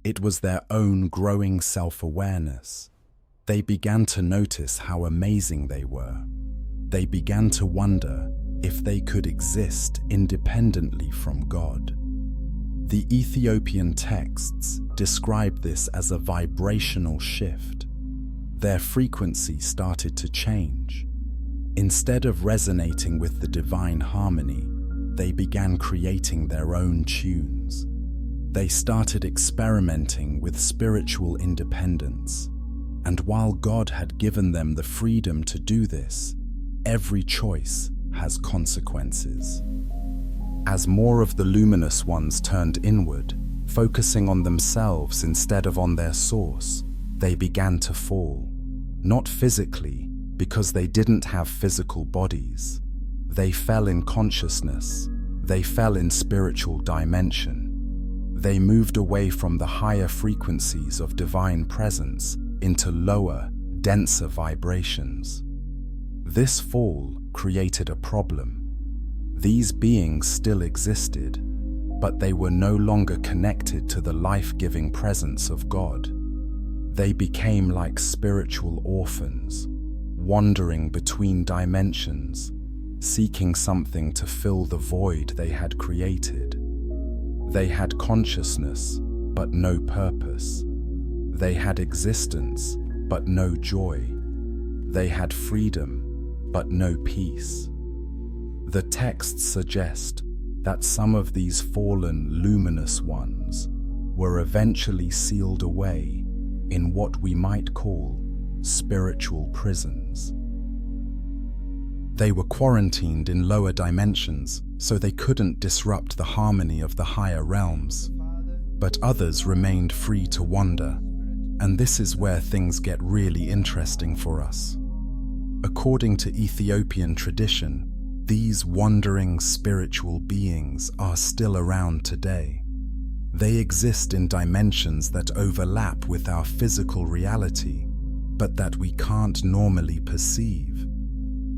S1: It was their own growing self-awareness. They began to notice how amazing they were. They began to wonder if they could exist independently from God. The Ethiopian texts describe this as a vibrational shift. Their frequency started to change. Instead of resonating with the divine harmony, they began creating their own tunes. They started experimenting with spiritual independence. And while God had given them the freedom to do this, every choice has consequences. As more of the luminous ones turned inward, focusing on themselves instead of on their source, they began to fall. Not physically, because they didn't have physical bodies. They fell in consciousness. They fell in spiritual dimension. They moved away from the higher frequencies of divine presence into lower, denser vibrations. This fall created a problem. These beings still existed, but they were no longer connected to the life-giving presence of God. They became like spiritual orphans, wandering between dimensions, seeking something to fill the void they had created. They had consciousness, but no purpose. They had existence, but no joy. They had freedom, but no peace. The texts suggest that some of these fallen luminous ones were eventually sealed away in what we might call spiritual prisons. They were quarantined in lower dimensions so they couldn't disrupt the harmony of the higher realms. But others remained free to wander, and this is where things get really interesting for us. According to Ethiopian tradition, these wandering spiritual beings are still around today. They exist in dimensions that overlap with our physical reality, but that we can't normally perceive.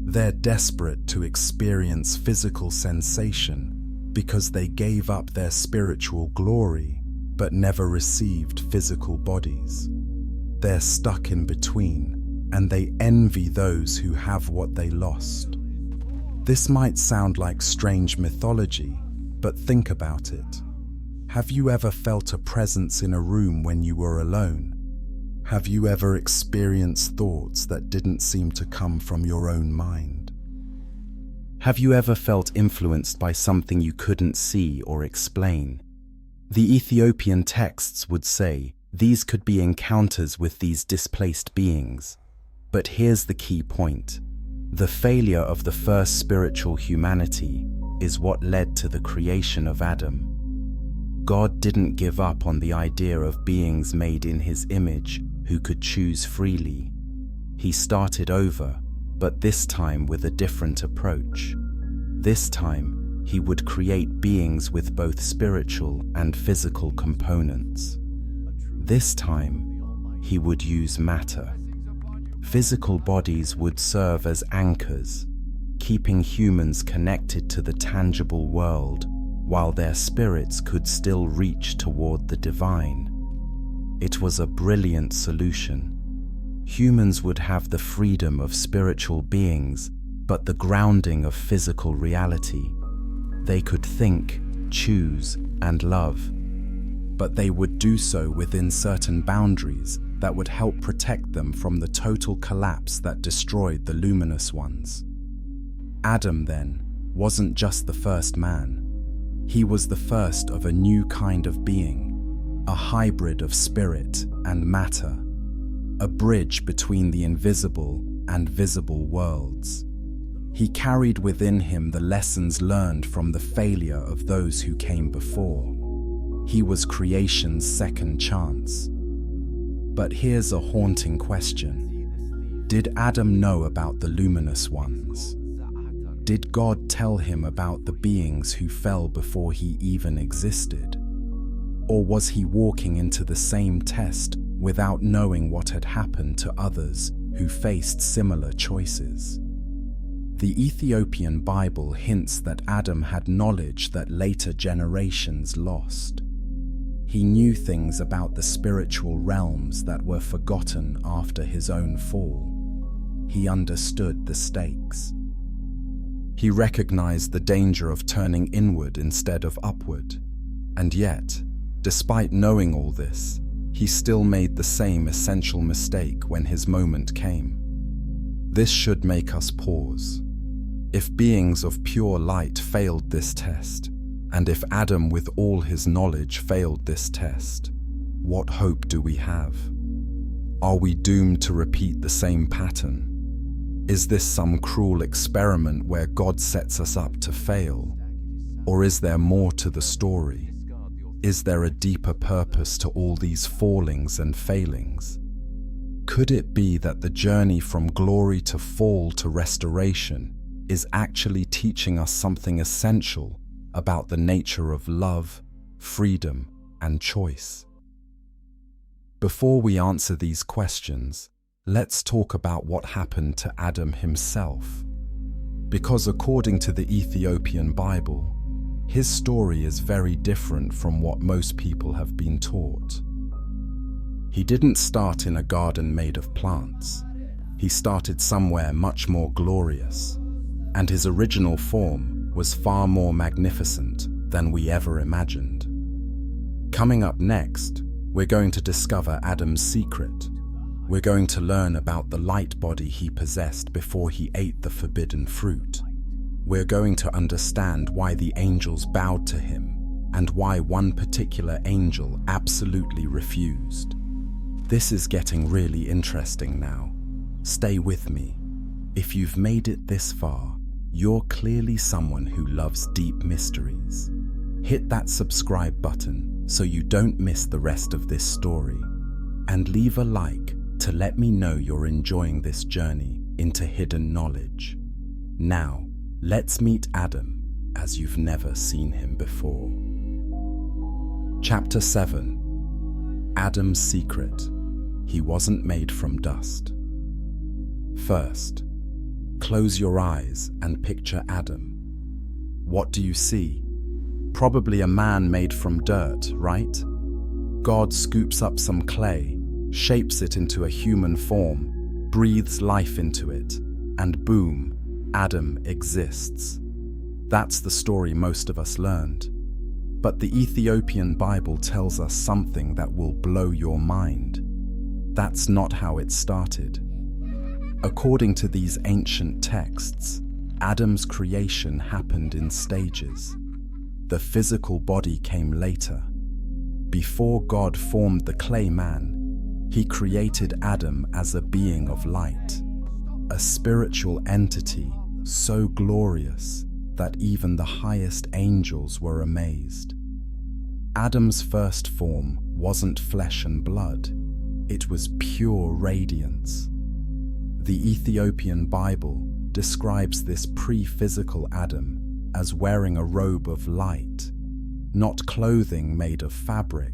S1: They're desperate to experience physical sensation because they gave up their spiritual glory, but never received physical bodies. They're stuck in between, and they envy those who have what they lost. This might sound like strange mythology, but think about it. Have you ever felt a presence in a room when you were alone? Have you ever experienced thoughts that didn't seem to come from your own mind? Have you ever felt influenced by something you couldn't see or explain? The Ethiopian texts would say these could be encounters with these displaced beings. But here's the key point. The failure of the first spiritual humanity is what led to the creation of Adam. God didn't give up on the idea of beings made in his image who could choose freely. He started over, but this time with a different approach. This time, he would create beings with both spiritual and physical components. This time, he would use matter. Physical bodies would serve as anchors, keeping humans connected to the tangible world while their spirits could still reach toward the divine. It was a brilliant solution. Humans would have the freedom of spiritual beings, but the grounding of physical reality. They could think, choose, and love, but they would do so within certain boundaries that would help protect them from the total collapse that destroyed the luminous ones. Adam, then, wasn't just the first man. He was the first of a new kind of being, a hybrid of spirit and matter, a bridge between the invisible and visible worlds. He carried within him the lessons learned from the failure of those who came before. He was creation's second chance. But here's a haunting question. Did Adam know about the luminous ones? Did God tell him about the beings who fell before he even existed? Or was he walking into the same test without knowing what had happened to others who faced similar choices? The Ethiopian Bible hints that Adam had knowledge that later generations lost. He knew things about the spiritual realms that were forgotten after his own fall. He understood the stakes. He recognized the danger of turning inward instead of upward. And yet, despite knowing all this, he still made the same essential mistake when his moment came. This should make us pause. If beings of pure light failed this test, and if Adam with all his knowledge failed this test, what hope do we have? Are we doomed to repeat the same pattern? Is this some cruel experiment where God sets us up to fail? Or is there more to the story? Is there a deeper purpose to all these fallings and failings? Could it be that the journey from glory to fall to restoration is actually teaching us something essential about the nature of love, freedom, and choice? Before we answer these questions, let's talk about what happened to Adam himself. Because according to the Ethiopian Bible, his story is very different from what most people have been taught. He didn't start in a garden made of plants. He started somewhere much more glorious, and his original form was far more magnificent than we ever imagined. Coming up next, we're going to discover Adam's secret. We're going to learn about the light body he possessed before he ate the forbidden fruit. We're going to understand why the angels bowed to him and why one particular angel absolutely refused. This is getting really interesting now. Stay with me. If you've made it this far, you're clearly someone who loves deep mysteries. Hit that subscribe button so you don't miss the rest of this story, and leave a like to let me know you're enjoying this journey into hidden knowledge. Now, let's meet Adam as you've never seen him before. Chapter 7. Adam's secret. He wasn't made from dust. First, close your eyes and picture Adam. What do you see? Probably a man made from dirt, right? God scoops up some clay, shapes it into a human form, breathes life into it, and boom, Adam exists. That's the story most of us learned. But the Ethiopian Bible tells us something that will blow your mind. That's not how it started. According to these ancient texts, Adam's creation happened in stages. The physical body came later. Before God formed the clay man, he created Adam as a being of light, a spiritual entity so glorious that even the highest angels were amazed. Adam's first form wasn't flesh and blood, it was pure radiance. The Ethiopian Bible describes this pre-physical Adam as wearing a robe of light, not clothing made of fabric,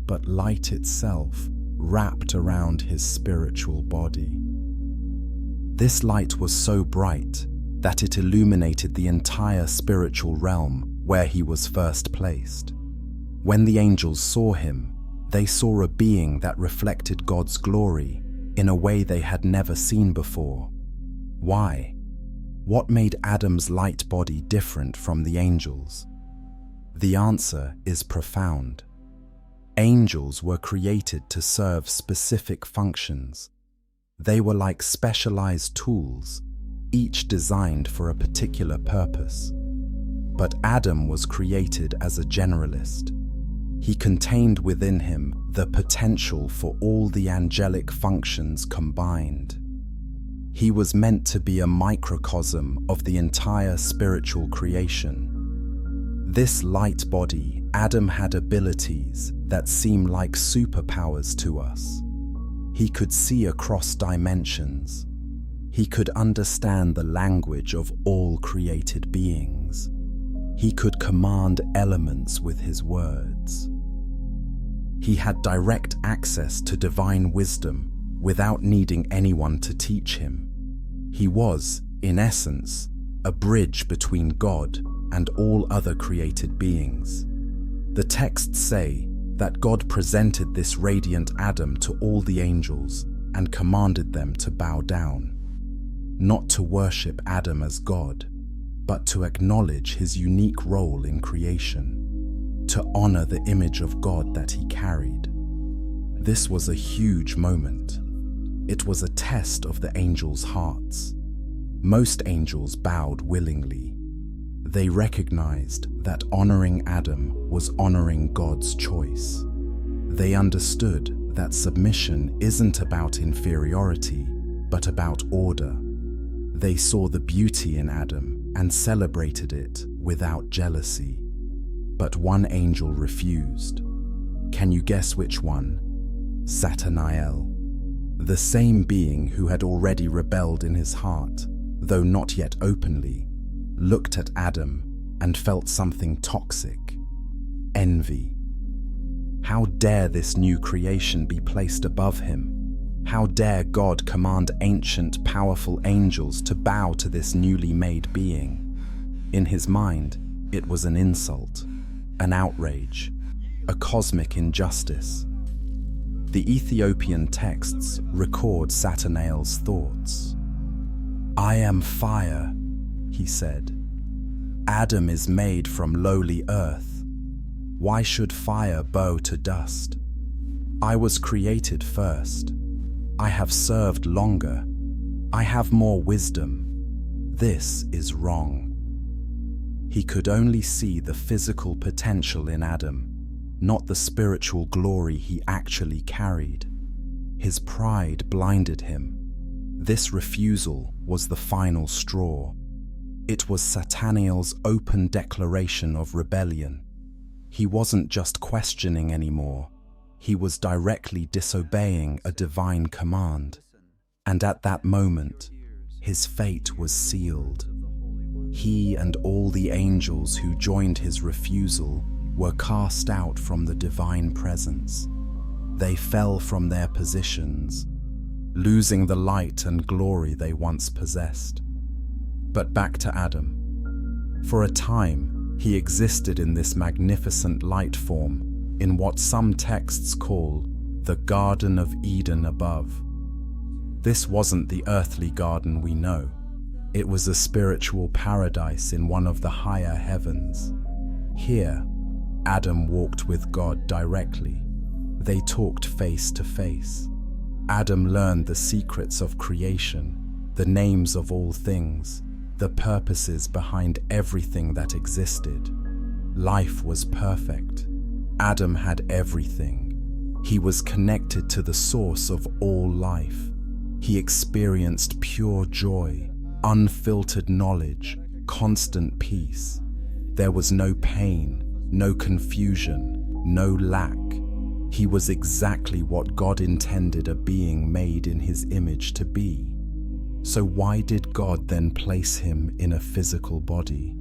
S1: but light itself wrapped around his spiritual body. This light was so bright that it illuminated the entire spiritual realm where he was first placed. When the angels saw him, they saw a being that reflected God's glory in a way they had never seen before. Why? What made Adam's light body different from the angels? The answer is profound. Angels were created to serve specific functions. They were like specialized tools, each designed for a particular purpose. But Adam was created as a generalist. He contained within him the potential for all the angelic functions combined. He was meant to be a microcosm of the entire spiritual creation. This light body, Adam had abilities that seem like superpowers to us. He could see across dimensions. He could understand the language of all created beings. He could command elements with his words. He had direct access to divine wisdom without needing anyone to teach him. He was, in essence, a bridge between God and all other created beings. The texts say that God presented this radiant Adam to all the angels and commanded them to bow down, not to worship Adam as God, but to acknowledge his unique role in creation, to honor the image of God that he carried. This was a huge moment. It was a test of the angels' hearts. Most angels bowed willingly. They recognized that honoring Adam was honoring God's choice. They understood that submission isn't about inferiority, but about order. They saw the beauty in Adam and celebrated it without jealousy. But one angel refused. Can you guess which one? Satanael, the same being who had already rebelled in his heart, though not yet openly, looked at Adam and felt something toxic: envy. How dare this new creation be placed above him? How dare God command ancient, powerful angels to bow to this newly made being? In his mind, it was an insult, an outrage, a cosmic injustice. The Ethiopian texts record Satanael's thoughts. "I am fire," he said. "Adam is made from lowly earth. Why should fire bow to dust? I was created first. I have served longer. I have more wisdom. This is wrong." He could only see the physical potential in Adam, not the spiritual glory he actually carried. His pride blinded him. This refusal was the final straw. It was Satanael's open declaration of rebellion. He wasn't just questioning anymore. He was directly disobeying a divine command. And at that moment, his fate was sealed. He and all the angels who joined his refusal were cast out from the divine presence. They fell from their positions, losing the light and glory they once possessed. But back to Adam. For a time, he existed in this magnificent light form in what some texts call the Garden of Eden above. This wasn't the earthly garden we know. It was a spiritual paradise in one of the higher heavens. Here, Adam walked with God directly. They talked face to face. Adam learned the secrets of creation, the names of all things, the purposes behind everything that existed. Life was perfect. Adam had everything. He was connected to the source of all life. He experienced pure joy, unfiltered knowledge, constant peace. There was no pain, no confusion, no lack. He was exactly what God intended a being made in his image to be. So why did God then place him in a physical body?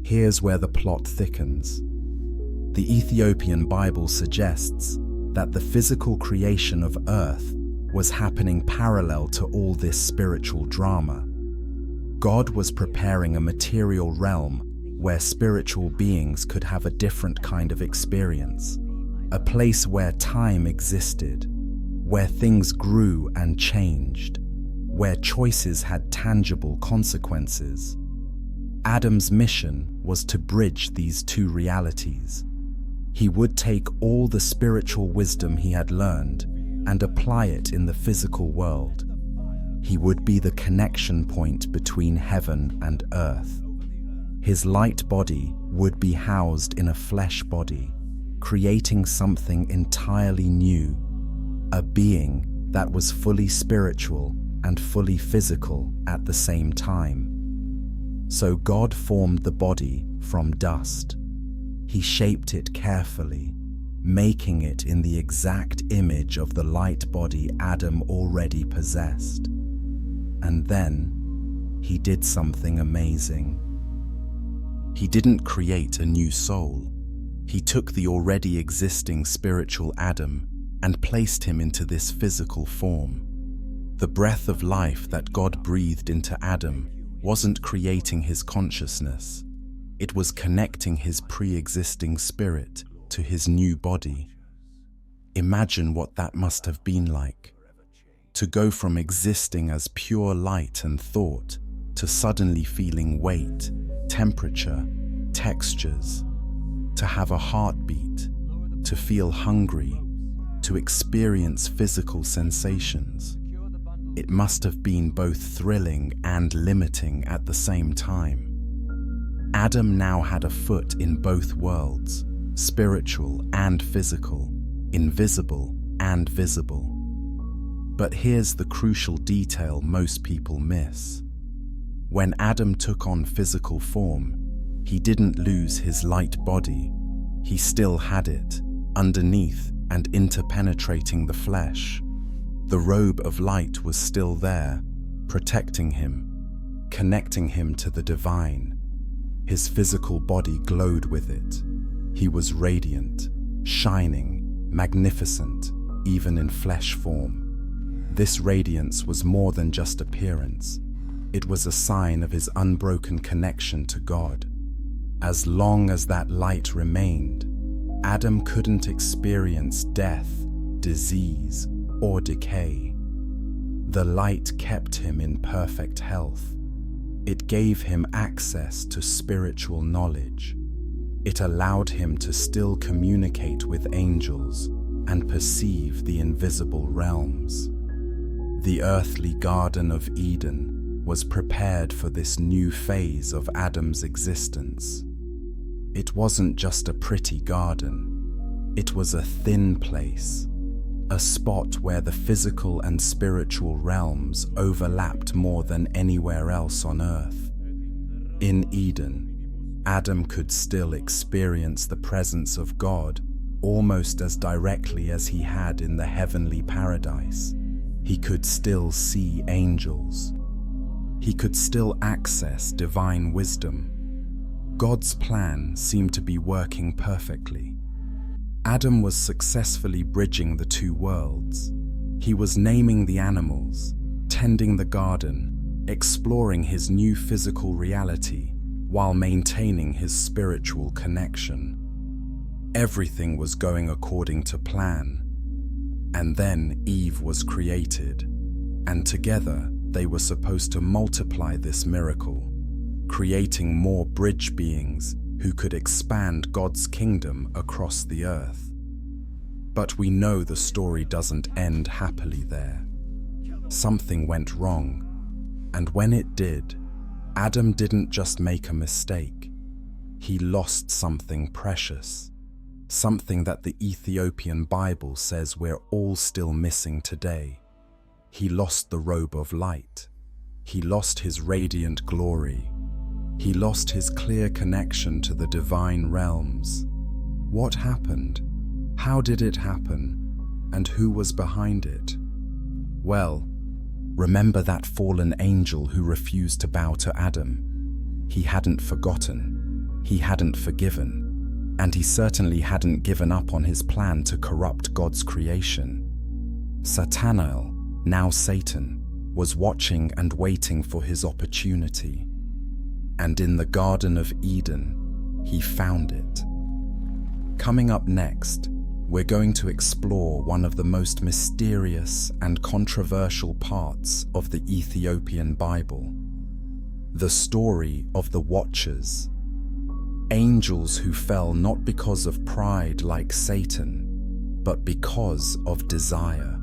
S1: Here's where the plot thickens. The Ethiopian Bible suggests that the physical creation of earth was happening parallel to all this spiritual drama. God was preparing a material realm where spiritual beings could have a different kind of experience, a place where time existed, where things grew and changed, where choices had tangible consequences. Adam's mission was to bridge these two realities. He would take all the spiritual wisdom he had learned and apply it in the physical world. He would be the connection point between heaven and earth. His light body would be housed in a flesh body, creating something entirely new, a being that was fully spiritual and fully physical at the same time. So God formed the body from dust. He shaped it carefully, making it in the exact image of the light body Adam already possessed. And then he did something amazing. He didn't create a new soul. He took the already existing spiritual Adam and placed him into this physical form. The breath of life that God breathed into Adam wasn't creating his consciousness. It was connecting his pre-existing spirit to his new body. Imagine what that must have been like. To go from existing as pure light and thought to suddenly feeling weight, temperature, textures, to have a heartbeat, to feel hungry, to experience physical sensations. It must have been both thrilling and limiting at the same time. Adam now had a foot in both worlds, spiritual and physical, invisible and visible. But here's the crucial detail most people miss. When Adam took on physical form, he didn't lose his light body. He still had it, underneath and interpenetrating the flesh. The robe of light was still there, protecting him, connecting him to the divine. His physical body glowed with it. He was radiant, shining, magnificent, even in flesh form. This radiance was more than just appearance. It was a sign of his unbroken connection to God. As long as that light remained, Adam couldn't experience death, disease, or decay. The light kept him in perfect health. It gave him access to spiritual knowledge. It allowed him to still communicate with angels and perceive the invisible realms. The earthly Garden of Eden was prepared for this new phase of Adam's existence. It wasn't just a pretty garden. It was a thin place, a spot where the physical and spiritual realms overlapped more than anywhere else on earth. In Eden, Adam could still experience the presence of God almost as directly as he had in the heavenly paradise. He could still see angels. He could still access divine wisdom. God's plan seemed to be working perfectly. Adam was successfully bridging the two worlds. He was naming the animals, tending the garden, exploring his new physical reality, while maintaining his spiritual connection. Everything was going according to plan. And then Eve was created, and together they were supposed to multiply this miracle, creating more bridge beings who could expand God's kingdom across the earth. But we know the story doesn't end happily there. Something went wrong, and when it did, Adam didn't just make a mistake. He lost something precious, something that the Ethiopian Bible says we're all still missing today. He lost the robe of light. He lost his radiant glory. He lost his clear connection to the divine realms. What happened? How did it happen? And who was behind it? Well, remember that fallen angel who refused to bow to Adam? He hadn't forgotten. He hadn't forgiven. And he certainly hadn't given up on his plan to corrupt God's creation. Satanael, now Satan, was watching and waiting for his opportunity. and in the Garden of Eden, he found it. Coming up next, we're going to explore one of the most mysterious and controversial parts of the Ethiopian Bible, the story of the Watchers, angels who fell not because of pride like Satan, but because of desire.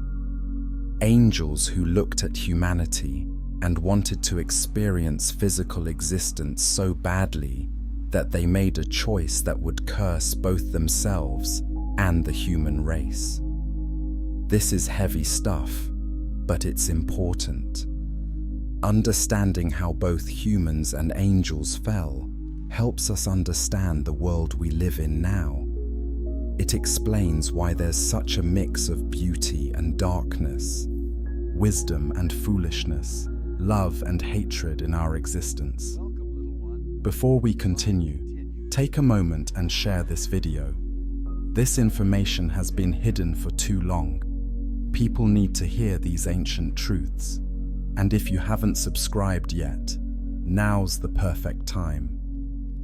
S1: Angels who looked at humanity and wanted to experience physical existence so badly that they made a choice that would curse both themselves and the human race. This is heavy stuff, but it's important. Understanding how both humans and angels fell helps us understand the world we live in now. It explains why there's such a mix of beauty and darkness, wisdom and foolishness, love and hatred in our existence. Before we continue, take a moment and share this video. This information has been hidden for too long. People need to hear these ancient truths. And if you haven't subscribed yet, now's the perfect time.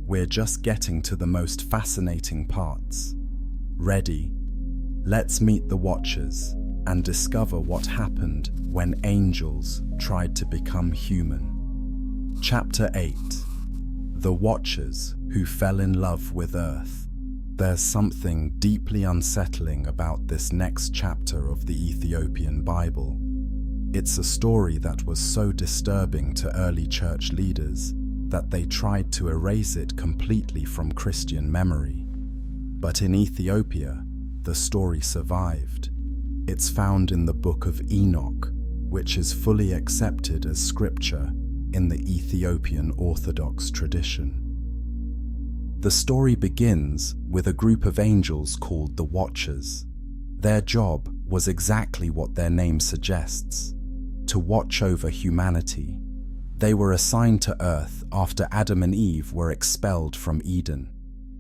S1: We're just getting to the most fascinating parts. Ready? Let's meet the Watchers and discover what happened when angels tried to become human. Chapter 8. The Watchers who fell in love with Earth. There's something deeply unsettling about this next chapter of the Ethiopian Bible. It's a story that was so disturbing to early church leaders that they tried to erase it completely from Christian memory. But in Ethiopia, the story survived. It's found in the Book of Enoch, which is fully accepted as scripture in the Ethiopian Orthodox tradition. The story begins with a group of angels called the Watchers. Their job was exactly what their name suggests: to watch over humanity. They were assigned to Earth after Adam and Eve were expelled from Eden.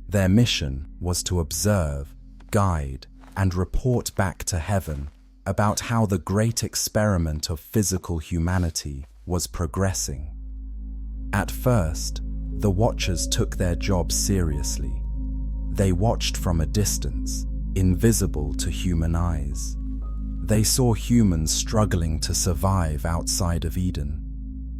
S1: Their mission was to observe, guide, and report back to heaven about how the great experiment of physical humanity was progressing. At first, the Watchers took their job seriously. They watched from a distance, invisible to human eyes. They saw humans struggling to survive outside of Eden.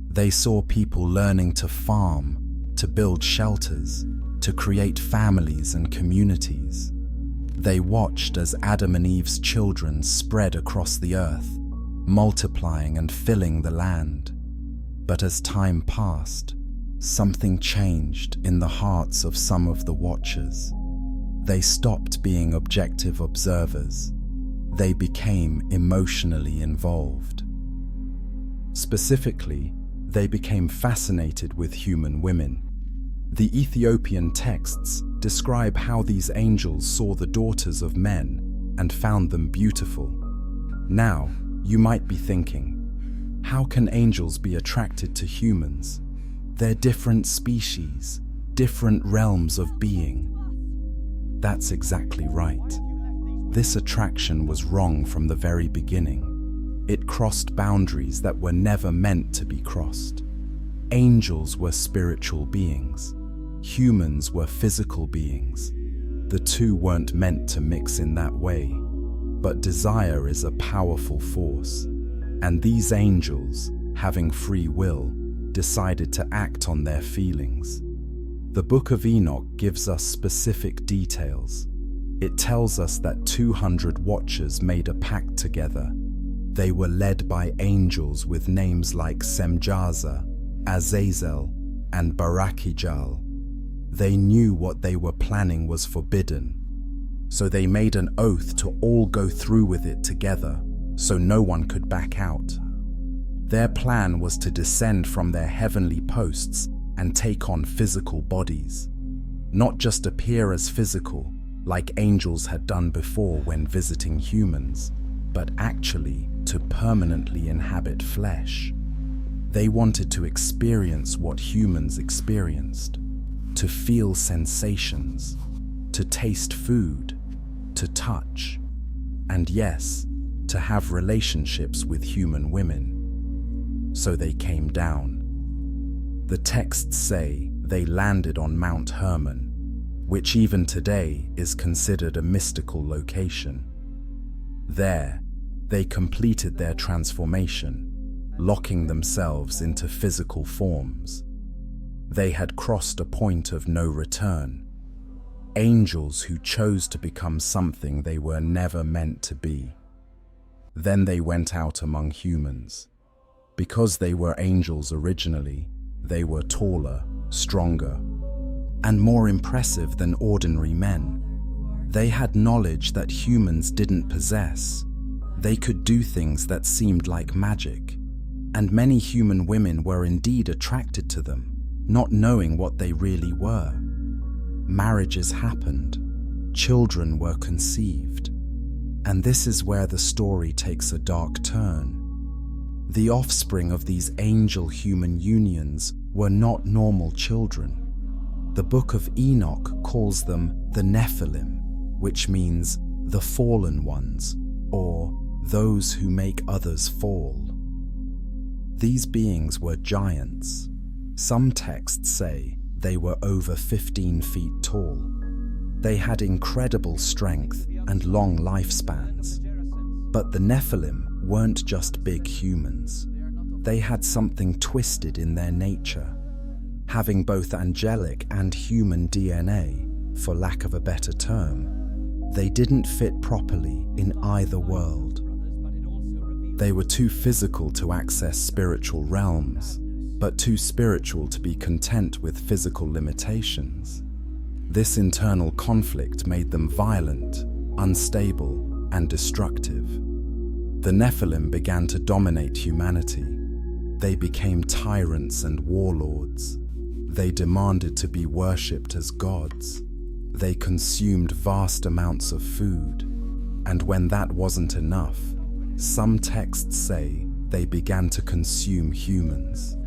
S1: They saw people learning to farm, to build shelters, to create families and communities. They watched as Adam and Eve's children spread across the earth, multiplying and filling the land. But as time passed, something changed in the hearts of some of the Watchers. They stopped being objective observers. They became emotionally involved. Specifically, they became fascinated with human women. The Ethiopian texts describe how these angels saw the daughters of men and found them beautiful. Now, you might be thinking, how can angels be attracted to humans? They're different species, different realms of being. That's exactly right. This attraction was wrong from the very beginning. It crossed boundaries that were never meant to be crossed. Angels were spiritual beings. Humans were physical beings. The two weren't meant to mix in that way. But desire is a powerful force, and these angels, having free will, decided to act on their feelings. The Book of Enoch gives us specific details. It tells us that 200 Watchers made a pact together. They were led by angels with names like Semjaza, Azazel, and Barakijal. They knew what they were planning was forbidden, so they made an oath to all go through with it together, so no one could back out. Their plan was to descend from their heavenly posts and take on physical bodies, not just appear as physical, like angels had done before when visiting humans, but actually to permanently inhabit flesh. They wanted to experience what humans experienced, to feel sensations, to taste food, to touch, and yes, to have relationships with human women. So they came down. The texts say they landed on Mount Hermon, which even today is considered a mystical location. There, they completed their transformation, locking themselves into physical forms. They had crossed a point of no return, angels who chose to become something they were never meant to be. Then they went out among humans. Because they were angels originally, they were taller, stronger, and more impressive than ordinary men. They had knowledge that humans didn't possess. They could do things that seemed like magic, and many human women were indeed attracted to them, not knowing what they really were. Marriages happened, children were conceived, and this is where the story takes a dark turn. The offspring of these angel-human unions were not normal children. The Book of Enoch calls them the Nephilim, which means the fallen ones, or those who make others fall. These beings were giants. Some texts say they were over 15 feet tall. They had incredible strength and long lifespans. But the Nephilim weren't just big humans. They had something twisted in their nature, having both angelic and human DNA, for lack of a better term. They didn't fit properly in either world. They were too physical to access spiritual realms, but too spiritual to be content with physical limitations. This internal conflict made them violent, unstable, and destructive. The Nephilim began to dominate humanity. They became tyrants and warlords. They demanded to be worshipped as gods. They consumed vast amounts of food. And when that wasn't enough, some texts say they began to consume humans.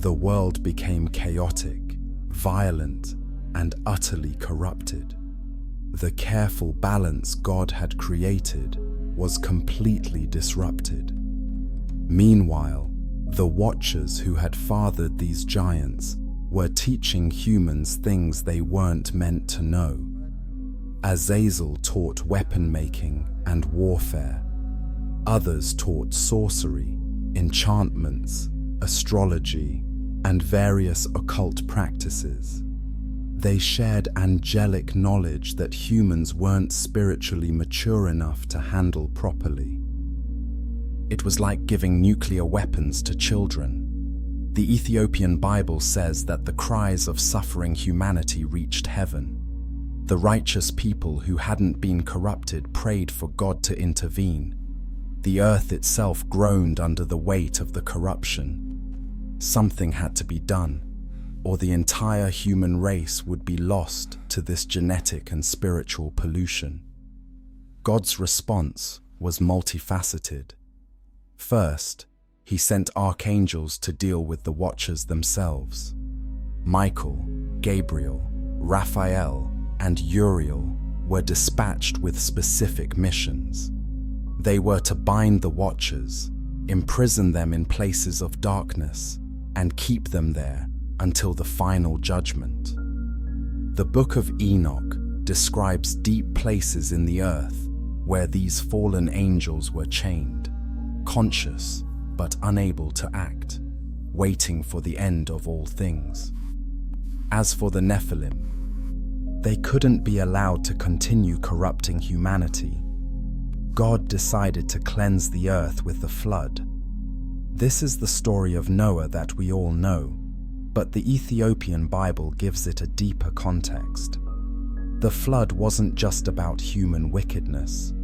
S1: The world became chaotic, violent, and utterly corrupted. The careful balance God had created was completely disrupted. Meanwhile, the Watchers who had fathered these giants were teaching humans things they weren't meant to know. Azazel taught weapon making and warfare. Others taught sorcery, enchantments, astrology, and various occult practices. They shared angelic knowledge that humans weren't spiritually mature enough to handle properly. It was like giving nuclear weapons to children. The Ethiopian Bible says that the cries of suffering humanity reached heaven. The righteous people who hadn't been corrupted prayed for God to intervene. The earth itself groaned under the weight of the corruption. Something had to be done, or the entire human race would be lost to this genetic and spiritual pollution. God's response was multifaceted. First, he sent archangels to deal with the Watchers themselves. Michael, Gabriel, Raphael, and Uriel were dispatched with specific missions. They were to bind the Watchers, imprison them in places of darkness, and keep them there until the final judgment. The Book of Enoch describes deep places in the earth where these fallen angels were chained, conscious but unable to act, waiting for the end of all things. As for the Nephilim, they couldn't be allowed to continue corrupting humanity. God decided to cleanse the earth with the flood. This is the story of Noah that we all know, but the Ethiopian Bible gives it a deeper context. The flood wasn't just about human wickedness.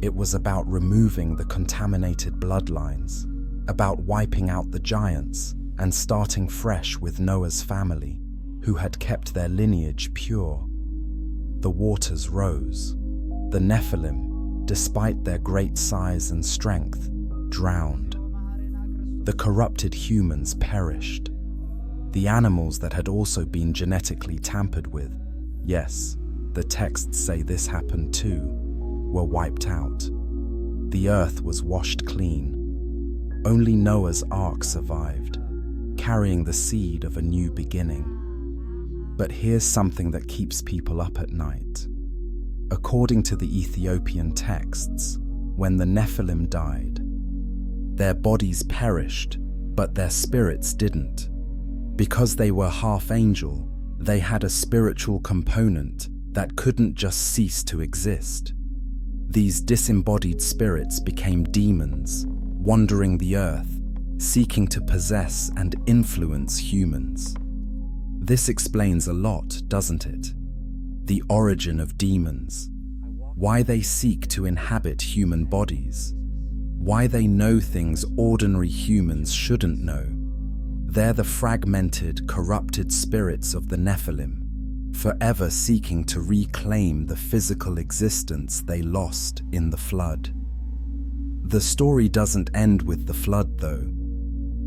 S1: It was about removing the contaminated bloodlines, about wiping out the giants and starting fresh with Noah's family, who had kept their lineage pure. The waters rose. The Nephilim, despite their great size and strength, drowned. The corrupted humans perished. The animals that had also been genetically tampered with, yes, the texts say this happened too, were wiped out. The earth was washed clean. Only Noah's ark survived. carrying the seed of a new beginning. But here's something that keeps people up at night. According to the Ethiopian texts, when the Nephilim died, their bodies perished, but their spirits didn't. Because they were half angel, they had a spiritual component that couldn't just cease to exist. These disembodied spirits became demons, wandering the earth, seeking to possess and influence humans. This explains a lot, doesn't it? The origin of demons, why they seek to inhabit human bodies, why they know things ordinary humans shouldn't know. They're the fragmented, corrupted spirits of the Nephilim, forever seeking to reclaim the physical existence they lost in the flood. The story doesn't end with the flood, though.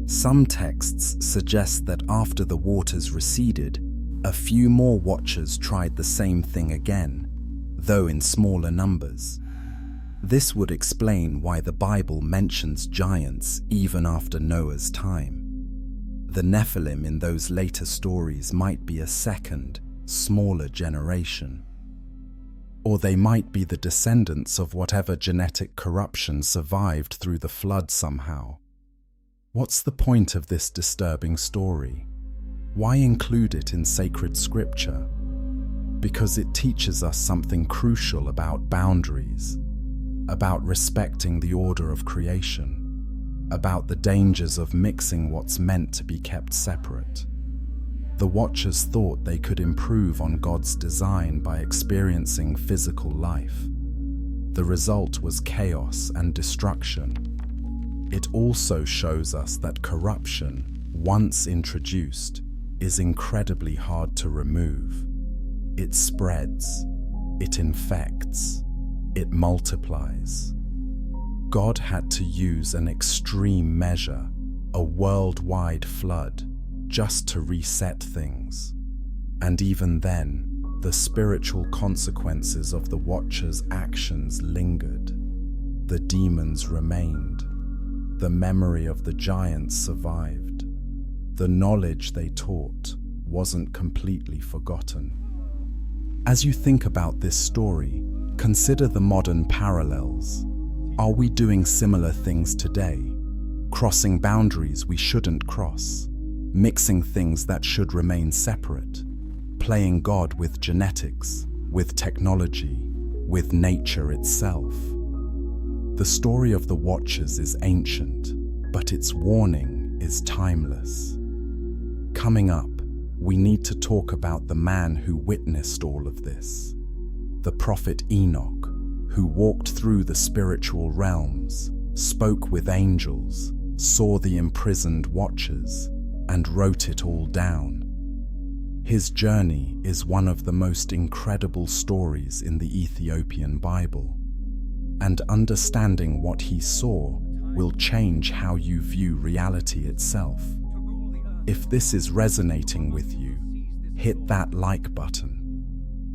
S1: Some texts suggest that after the waters receded, a few more watchers tried the same thing again, though in smaller numbers. This would explain why the Bible mentions giants even after Noah's time. The Nephilim in those later stories might be a second, smaller generation. Or they might be the descendants of whatever genetic corruption survived through the flood somehow. What's the point of this disturbing story? Why include it in sacred scripture? Because it teaches us something crucial about boundaries, about respecting the order of creation, about the dangers of mixing what's meant to be kept separate. The Watchers thought they could improve on God's design by experiencing physical life. The result was chaos and destruction. It also shows us that corruption, once introduced, is incredibly hard to remove. It spreads, it infects, it multiplies. God had to use an extreme measure, a worldwide flood, just to reset things. And even then, the spiritual consequences of the Watchers' actions lingered. The demons remained. The memory of the giants survived. The knowledge they taught wasn't completely forgotten. As you think about this story, consider the modern parallels. Are we doing similar things today? Crossing boundaries we shouldn't cross? Mixing things that should remain separate? Playing God with genetics, with technology, with nature itself? The story of the Watchers is ancient, but its warning is timeless. Coming up, we need to talk about the man who witnessed all of this. The prophet Enoch, who walked through the spiritual realms, spoke with angels, saw the imprisoned Watchers, and wrote it all down. His journey is one of the most incredible stories in the Ethiopian Bible, and understanding what he saw will change how you view reality itself. If this is resonating with you, hit that like button.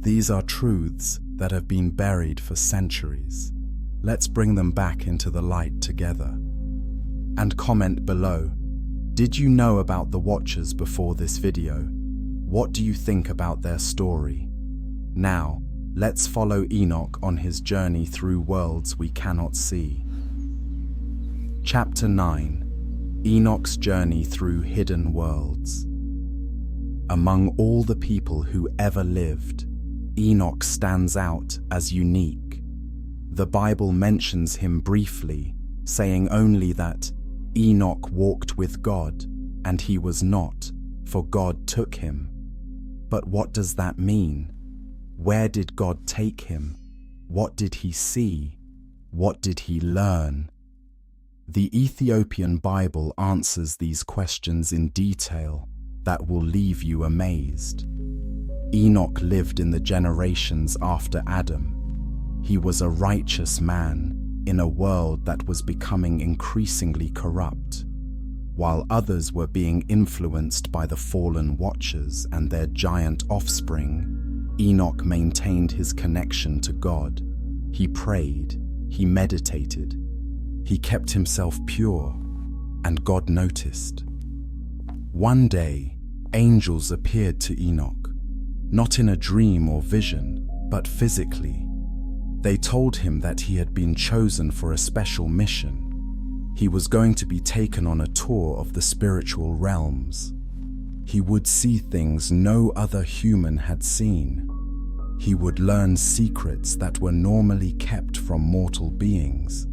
S1: These are truths that have been buried for centuries. Let's bring them back into the light together. And comment below, did you know about the Watchers before this video? What do you think about their story? Now, let's follow Enoch on his journey through worlds we cannot see. Chapter 9: Enoch's journey through hidden worlds. Among all the people who ever lived, Enoch stands out as unique. The Bible mentions him briefly, saying only that Enoch walked with God, and he was not, for God took him. But what does that mean? Where did God take him? What did he see? What did he learn? The Ethiopian Bible answers these questions in detail that will leave you amazed. Enoch lived in the generations after Adam. He was a righteous man in a world that was becoming increasingly corrupt. While others were being influenced by the fallen Watchers and their giant offspring, Enoch maintained his connection to God. He prayed, he meditated, he kept himself pure, and God noticed. One day, angels appeared to Enoch, not in a dream or vision, but physically. They told him that he had been chosen for a special mission. He was going to be taken on a tour of the spiritual realms. He would see things no other human had seen. He would learn secrets that were normally kept from mortal beings,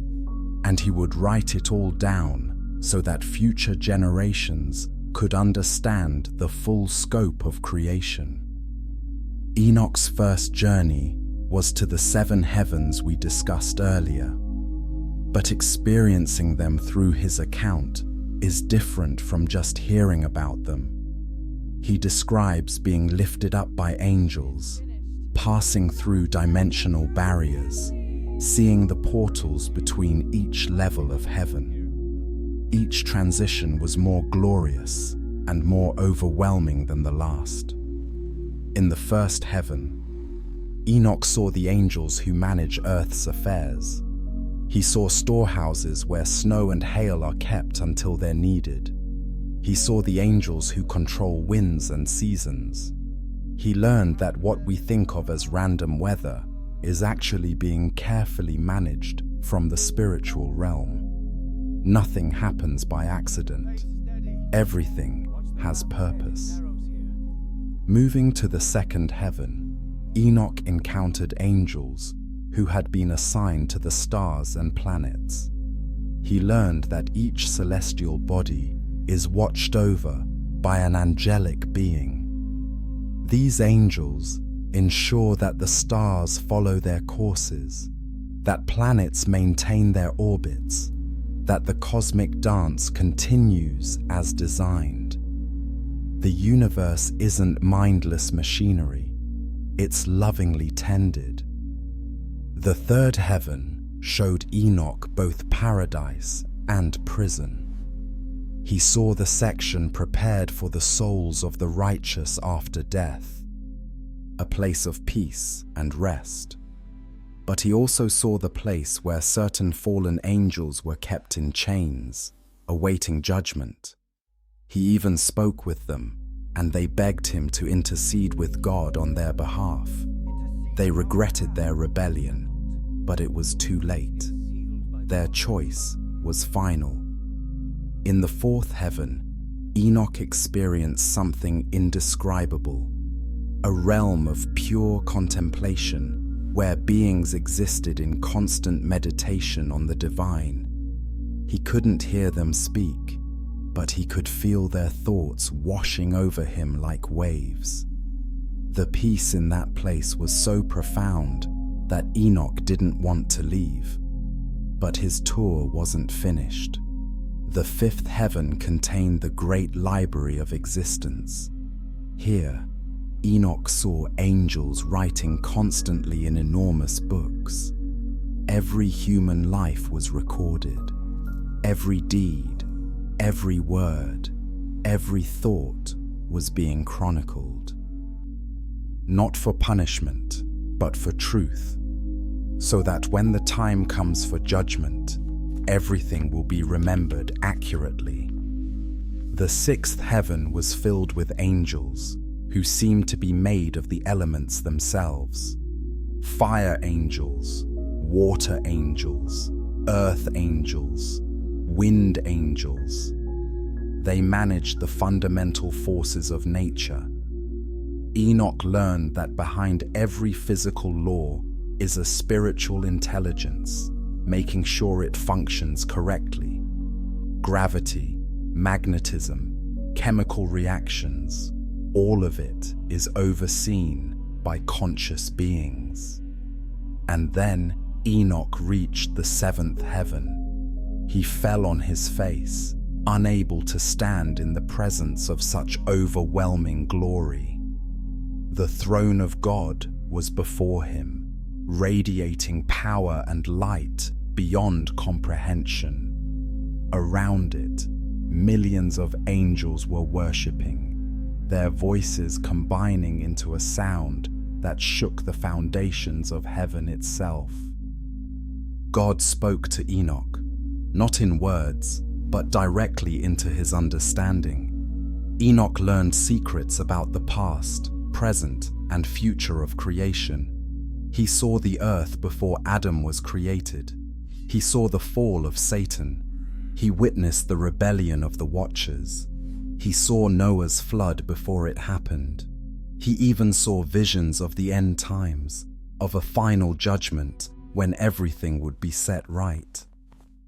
S1: and he would write it all down so that future generations could understand the full scope of creation. Enoch's first journey was to the 7 heavens we discussed earlier, but experiencing them through his account is different from just hearing about them. He describes being lifted up by angels, passing through dimensional barriers, seeing the portals between each level of heaven. Each transition was more glorious and more overwhelming than the last. In the first heaven, Enoch saw the angels who manage Earth's affairs. He saw storehouses where snow and hail are kept until they're needed. He saw the angels who control winds and seasons. He learned that what we think of as random weather is actually being carefully managed from the spiritual realm. Nothing happens by accident. Everything has purpose. Moving to the second heaven, Enoch encountered angels who had been assigned to the stars and planets. He learned that each celestial body is watched over by an angelic being. These angels ensure that the stars follow their courses, that planets maintain their orbits, that the cosmic dance continues as designed. The universe isn't mindless machinery, it's lovingly tended. The third heaven showed Enoch both paradise and prison. He saw the section prepared for the souls of the righteous after death, a place of peace and rest. But he also saw the place where certain fallen angels were kept in chains, awaiting judgment. He even spoke with them, and they begged him to intercede with God on their behalf. They regretted their rebellion, but it was too late. Their choice was final. In the fourth heaven, Enoch experienced something indescribable, a realm of pure contemplation where beings existed in constant meditation on the divine. He couldn't hear them speak, but he could feel their thoughts washing over him like waves. The peace in that place was so profound that Enoch didn't want to leave. But his tour wasn't finished. The fifth heaven contained the great library of existence. Here, Enoch saw angels writing constantly in enormous books. Every human life was recorded. Every deed, every word, every thought was being chronicled. Not for punishment, but for truth, so that when the time comes for judgment, everything will be remembered accurately. The sixth heaven was filled with angels who seemed to be made of the elements themselves. Fire angels, water angels, earth angels, wind angels. They managed the fundamental forces of nature. Enoch learned that behind every physical law is a spiritual intelligence, making sure it functions correctly. Gravity, magnetism, chemical reactions, all of it is overseen by conscious beings. And then Enoch reached the seventh heaven. He fell on his face, unable to stand in the presence of such overwhelming glory. The throne of God was before him, radiating power and light beyond comprehension. Around it, millions of angels were worshipping, their voices combining into a sound that shook the foundations of heaven itself. God spoke to Enoch, not in words, but directly into his understanding. Enoch learned secrets about the past, present, and future of creation. He saw the earth before Adam was created. He saw the fall of Satan. He witnessed the rebellion of the Watchers. He saw Noah's flood before it happened. He even saw visions of the end times, of a final judgment when everything would be set right.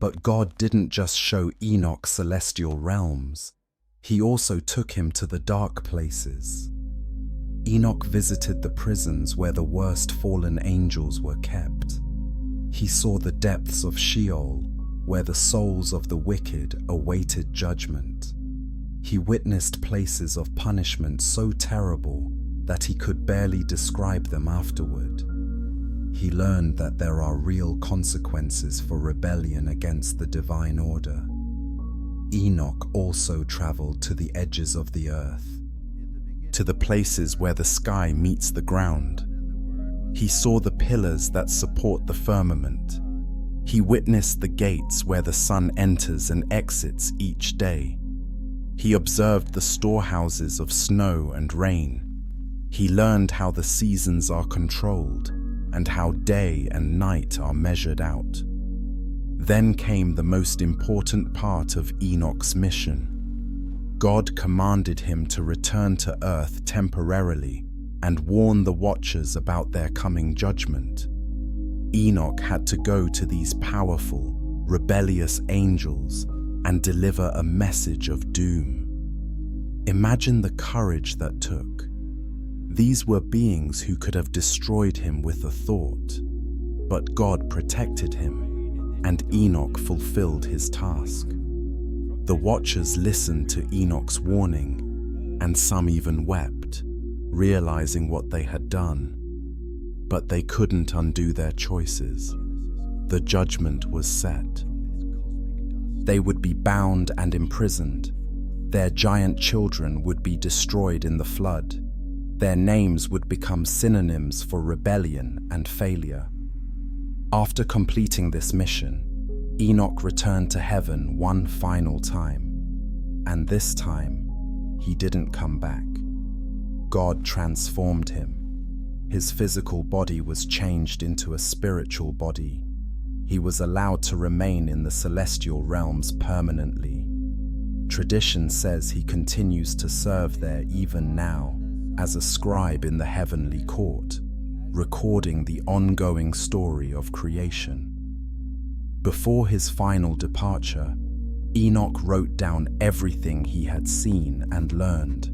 S1: But God didn't just show Enoch celestial realms. He also took him to the dark places. Enoch visited the prisons where the worst fallen angels were kept. He saw the depths of Sheol, where the souls of the wicked awaited judgment. He witnessed places of punishment so terrible that he could barely describe them afterward. He learned that there are real consequences for rebellion against the divine order. Enoch also traveled to the edges of the earth, to the places where the sky meets the ground. He saw the pillars that support the firmament. He witnessed the gates where the sun enters and exits each day. He observed the storehouses of snow and rain. He learned how the seasons are controlled and how day and night are measured out. Then came the most important part of Enoch's mission. God commanded him to return to earth temporarily and warn the Watchers about their coming judgment. Enoch had to go to these powerful, rebellious angels and deliver a message of doom. Imagine the courage that took. These were beings who could have destroyed him with a thought, but God protected him, and Enoch fulfilled his task. The Watchers listened to Enoch's warning, and some even wept, realizing what they had done. But they couldn't undo their choices. The judgment was set. They would be bound and imprisoned. Their giant children would be destroyed in the flood. Their names would become synonyms for rebellion and failure. After completing this mission, Enoch returned to heaven one final time. And this time, he didn't come back. God transformed him. His physical body was changed into a spiritual body. He was allowed to remain in the celestial realms permanently. Tradition says he continues to serve there even now as a scribe in the heavenly court, recording the ongoing story of creation. Before his final departure, Enoch wrote down everything he had seen and learned.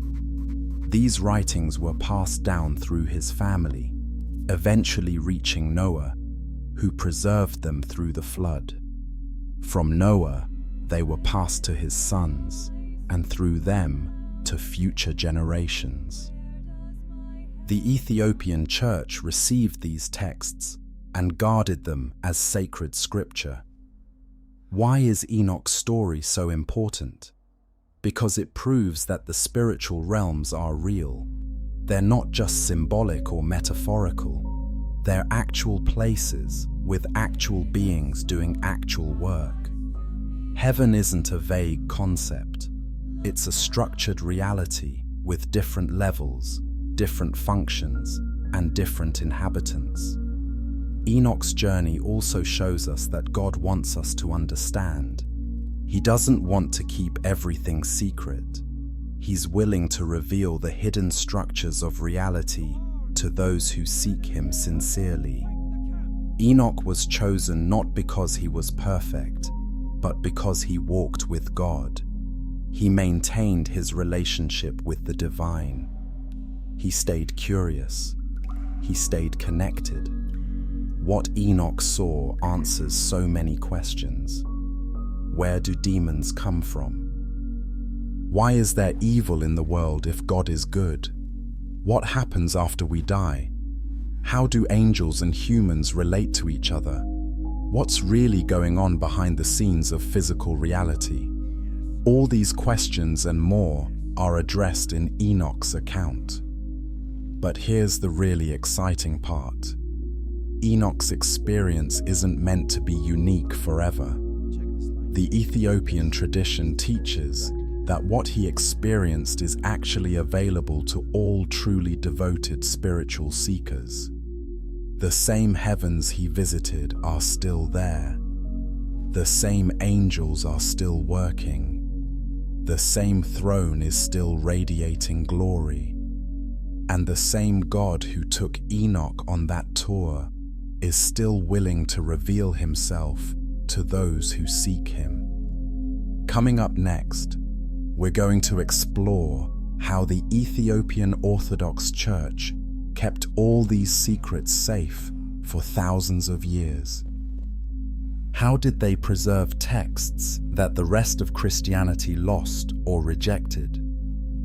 S1: These writings were passed down through his family, eventually reaching Noah, who preserved them through the flood. From Noah, they were passed to his sons, and through them to future generations. The Ethiopian Church received these texts and guarded them as sacred scripture. Why is Enoch's story so important? Because it proves that the spiritual realms are real. They're not just symbolic or metaphorical. They're actual places with actual beings doing actual work. Heaven isn't a vague concept. It's a structured reality with different levels, different functions, and different inhabitants. Enoch's journey also shows us that God wants us to understand. He doesn't want to keep everything secret. He's willing to reveal the hidden structures of reality to those who seek him sincerely. Enoch was chosen not because he was perfect, but because he walked with God. He maintained his relationship with the divine. He stayed curious. He stayed connected. What Enoch saw answers so many questions. Where do demons come from? Why is there evil in the world if God is good? What happens after we die? How do angels and humans relate to each other? What's really going on behind the scenes of physical reality? All these questions and more are addressed in Enoch's account. But here's the really exciting part. Enoch's experience isn't meant to be unique forever. The Ethiopian tradition teaches that what he experienced is actually available to all truly devoted spiritual seekers. The same heavens he visited are still there. The same angels are still working. The same throne is still radiating glory. And the same God who took Enoch on that tour is still willing to reveal himself to those who seek him. Coming up next, we're going to explore how the Ethiopian Orthodox Church kept all these secrets safe for thousands of years. How did they preserve texts that the rest of Christianity lost or rejected?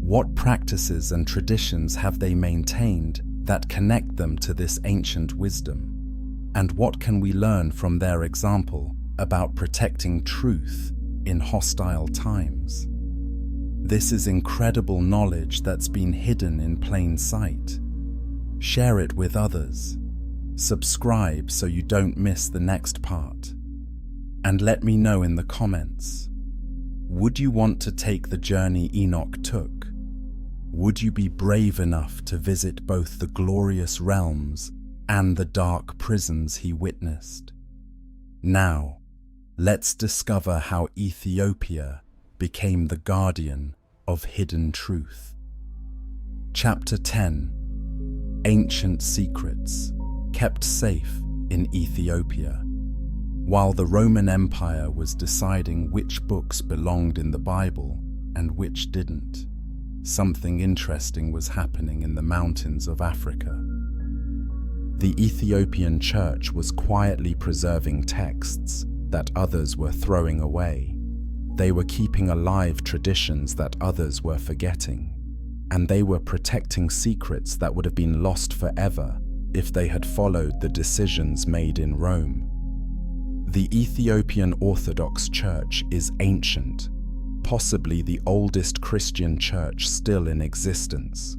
S1: What practices and traditions have they maintained that connect them to this ancient wisdom? And what can we learn from their example about protecting truth in hostile times? This is incredible knowledge that's been hidden in plain sight. Share it with others. Subscribe so you don't miss the next part. And let me know in the comments. Would you want to take the journey Enoch took? Would you be brave enough to visit both the glorious realms and the dark prisons he witnessed? Now, let's discover how Ethiopia became the guardian of hidden truth. Chapter 10: Ancient Secrets Kept Safe in Ethiopia. While the Roman Empire was deciding which books belonged in the Bible and which didn't, something interesting was happening in the mountains of Africa. The Ethiopian Church was quietly preserving texts that others were throwing away. They were keeping alive traditions that others were forgetting, and they were protecting secrets that would have been lost forever if they had followed the decisions made in Rome. The Ethiopian Orthodox Church is ancient, possibly the oldest Christian church still in existence.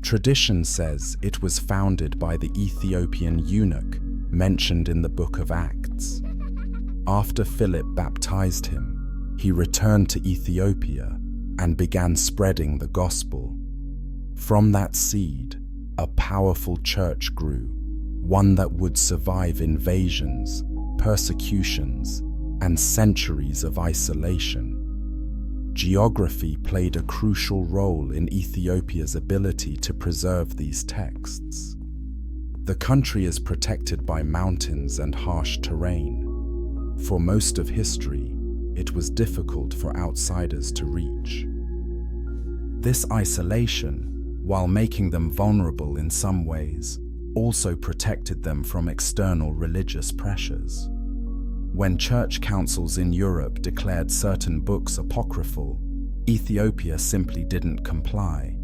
S1: Tradition says it was founded by the Ethiopian eunuch mentioned in the book of Acts. After Philip baptized him, he returned to Ethiopia and began spreading the gospel. From that seed, a powerful church grew, one that would survive invasions, persecutions, and centuries of isolation. Geography played a crucial role in Ethiopia's ability to preserve these texts. The country is protected by mountains and harsh terrain. For most of history, it was difficult for outsiders to reach. This isolation, while making them vulnerable in some ways, also protected them from external religious pressures. When church councils in Europe declared certain books apocryphal, Ethiopia simply didn't comply.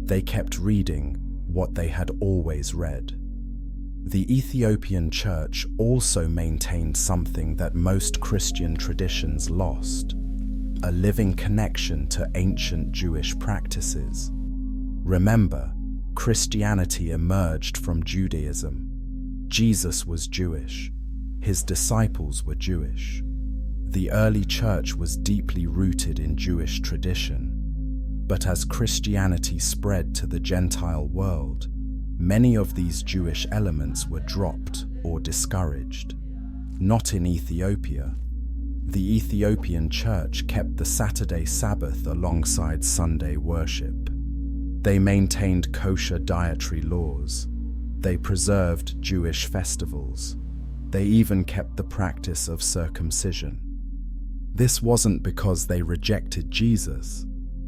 S1: They kept reading what they had always read. The Ethiopian Church also maintained something that most Christian traditions lost: a living connection to ancient Jewish practices. Remember, Christianity emerged from Judaism. Jesus was Jewish. His disciples were Jewish. The early church was deeply rooted in Jewish tradition. But as Christianity spread to the Gentile world, many of these Jewish elements were dropped or discouraged. Not in Ethiopia. The Ethiopian Church kept the Saturday Sabbath alongside Sunday worship. They maintained kosher dietary laws. They preserved Jewish festivals. They even kept the practice of circumcision. This wasn't because they rejected Jesus.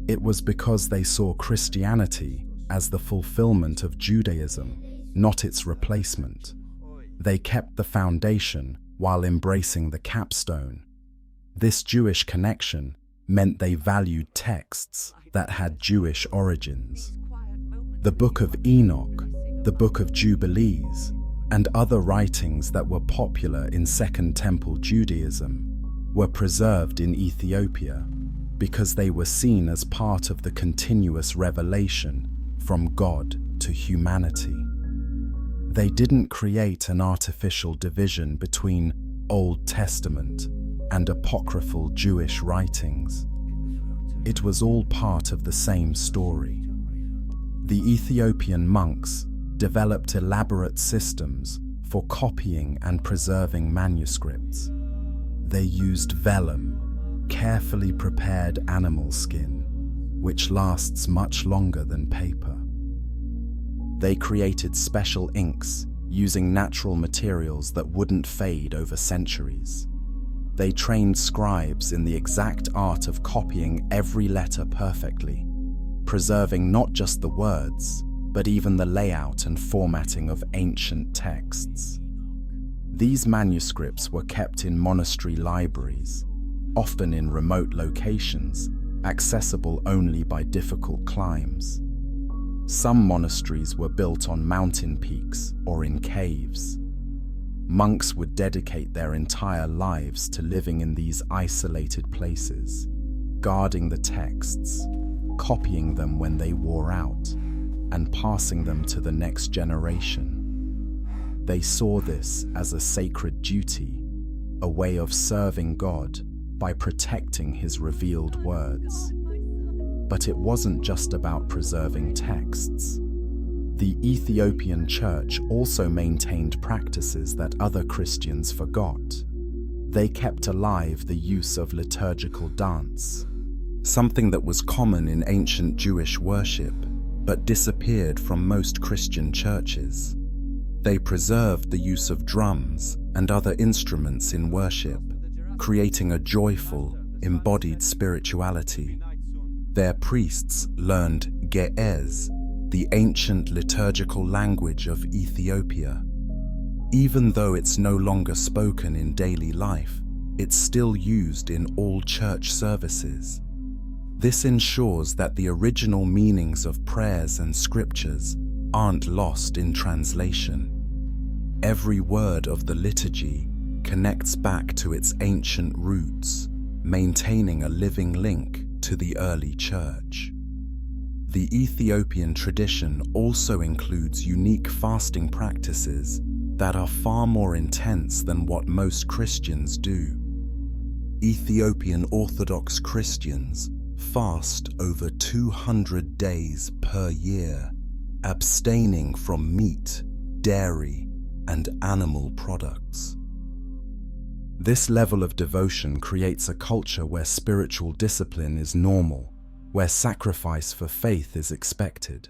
S1: It was because they saw Christianity as the fulfillment of Judaism, not its replacement. They kept the foundation while embracing the capstone. This Jewish connection meant they valued texts that had Jewish origins. The Book of Enoch, the Book of Jubilees, and other writings that were popular in Second Temple Judaism were preserved in Ethiopia because they were seen as part of the continuous revelation from God to humanity. They didn't create an artificial division between Old Testament and apocryphal Jewish writings. It was all part of the same story. The Ethiopian monks developed elaborate systems for copying and preserving manuscripts. They used vellum, carefully prepared animal skin, which lasts much longer than paper. They created special inks using natural materials that wouldn't fade over centuries. They trained scribes in the exact art of copying every letter perfectly, preserving not just the words, but even the layout and formatting of ancient texts. These manuscripts were kept in monastery libraries, often in remote locations, accessible only by difficult climbs. Some monasteries were built on mountain peaks or in caves. Monks would dedicate their entire lives to living in these isolated places, guarding the texts, copying them when they wore out, and passing them to the next generation. They saw this as a sacred duty, a way of serving God by protecting His revealed words. But it wasn't just about preserving texts. The Ethiopian Church also maintained practices that other Christians forgot. They kept alive the use of liturgical dance, something that was common in ancient Jewish worship, but disappeared from most Christian churches. They preserved the use of drums and other instruments in worship, creating a joyful, embodied spirituality. Their priests learned Ge'ez, the ancient liturgical language of Ethiopia. Even though it's no longer spoken in daily life, it's still used in all church services. This ensures that the original meanings of prayers and scriptures aren't lost in translation. Every word of the liturgy connects back to its ancient roots, maintaining a living link to the early church. The Ethiopian tradition also includes unique fasting practices that are far more intense than what most Christians do. Ethiopian Orthodox Christians fast over 200 days per year, abstaining from meat, dairy, and animal products. This level of devotion creates a culture where spiritual discipline is normal, where sacrifice for faith is expected.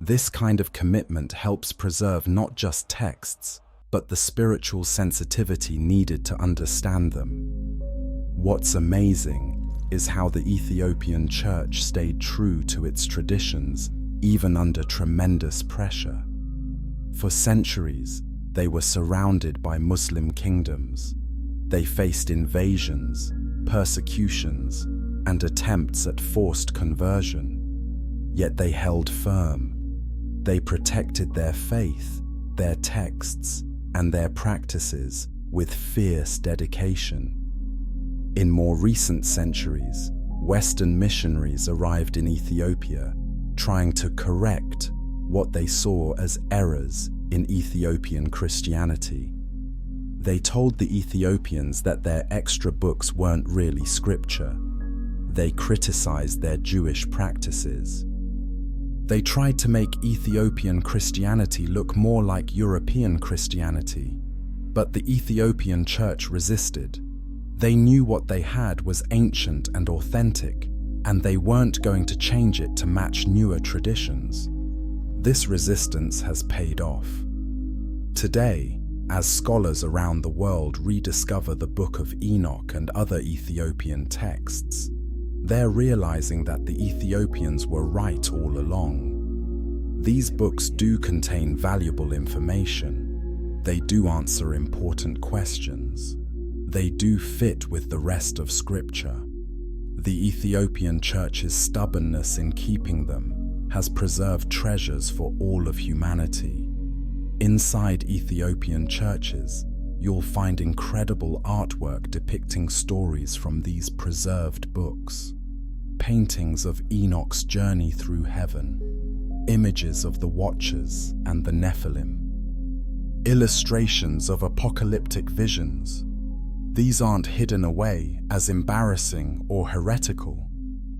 S1: This kind of commitment helps preserve not just texts, but the spiritual sensitivity needed to understand them. What's amazing is how the Ethiopian Church stayed true to its traditions, even under tremendous pressure. For centuries, they were surrounded by Muslim kingdoms. They faced invasions, persecutions, and attempts at forced conversion. Yet they held firm. They protected their faith, their texts, and their practices with fierce dedication. In more recent centuries, Western missionaries arrived in Ethiopia, trying to correct what they saw as errors in Ethiopian Christianity. They told the Ethiopians that their extra books weren't really scripture. They criticized their Jewish practices. They tried to make Ethiopian Christianity look more like European Christianity, but the Ethiopian Church resisted. They knew what they had was ancient and authentic, and they weren't going to change it to match newer traditions. This resistance has paid off. Today, as scholars around the world rediscover the Book of Enoch and other Ethiopian texts, they're realizing that the Ethiopians were right all along. These books do contain valuable information. They do answer important questions. They do fit with the rest of Scripture. The Ethiopian Church's stubbornness in keeping them has preserved treasures for all of humanity. Inside Ethiopian churches, you'll find incredible artwork depicting stories from these preserved books. Paintings of Enoch's journey through heaven, images of the Watchers and the Nephilim, illustrations of apocalyptic visions. These aren't hidden away as embarrassing or heretical.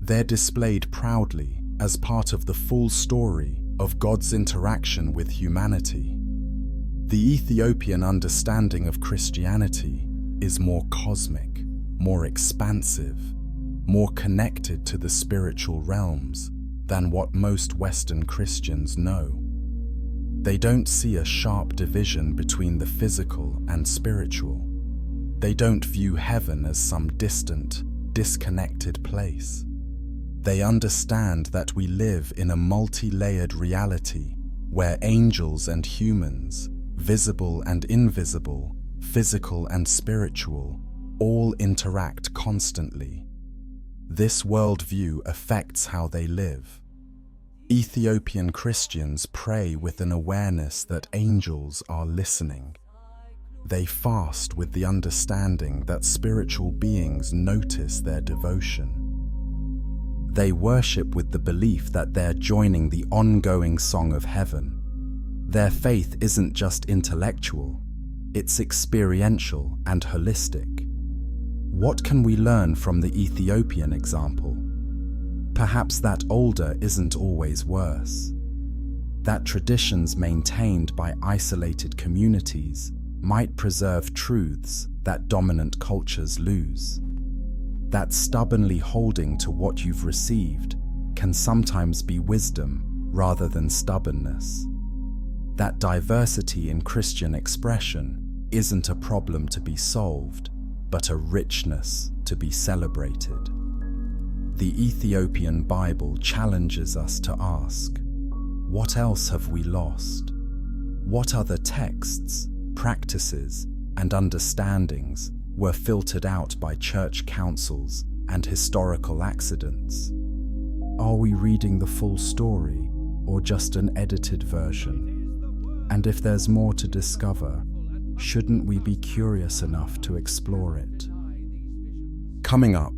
S1: They're displayed proudly as part of the full story of God's interaction with humanity. The Ethiopian understanding of Christianity is more cosmic, more expansive, more connected to the spiritual realms than what most Western Christians know. They don't see a sharp division between the physical and spiritual. They don't view heaven as some distant, disconnected place. They understand that we live in a multi-layered reality where angels and humans, visible and invisible, physical and spiritual, all interact constantly. This worldview affects how they live. Ethiopian Christians pray with an awareness that angels are listening. They fast with the understanding that spiritual beings notice their devotion. They worship with the belief that they're joining the ongoing song of heaven. Their faith isn't just intellectual, it's experiential and holistic. What can we learn from the Ethiopian example? Perhaps that older isn't always worse. That traditions maintained by isolated communities might preserve truths that dominant cultures lose. That stubbornly holding to what you've received can sometimes be wisdom rather than stubbornness. That diversity in Christian expression isn't a problem to be solved, but a richness to be celebrated. The Ethiopian Bible challenges us to ask, what else have we lost? What other texts, practices, and understandings were filtered out by church councils and historical accidents? Are we reading the full story or just an edited version? And if there's more to discover, shouldn't we be curious enough to explore it? Coming up,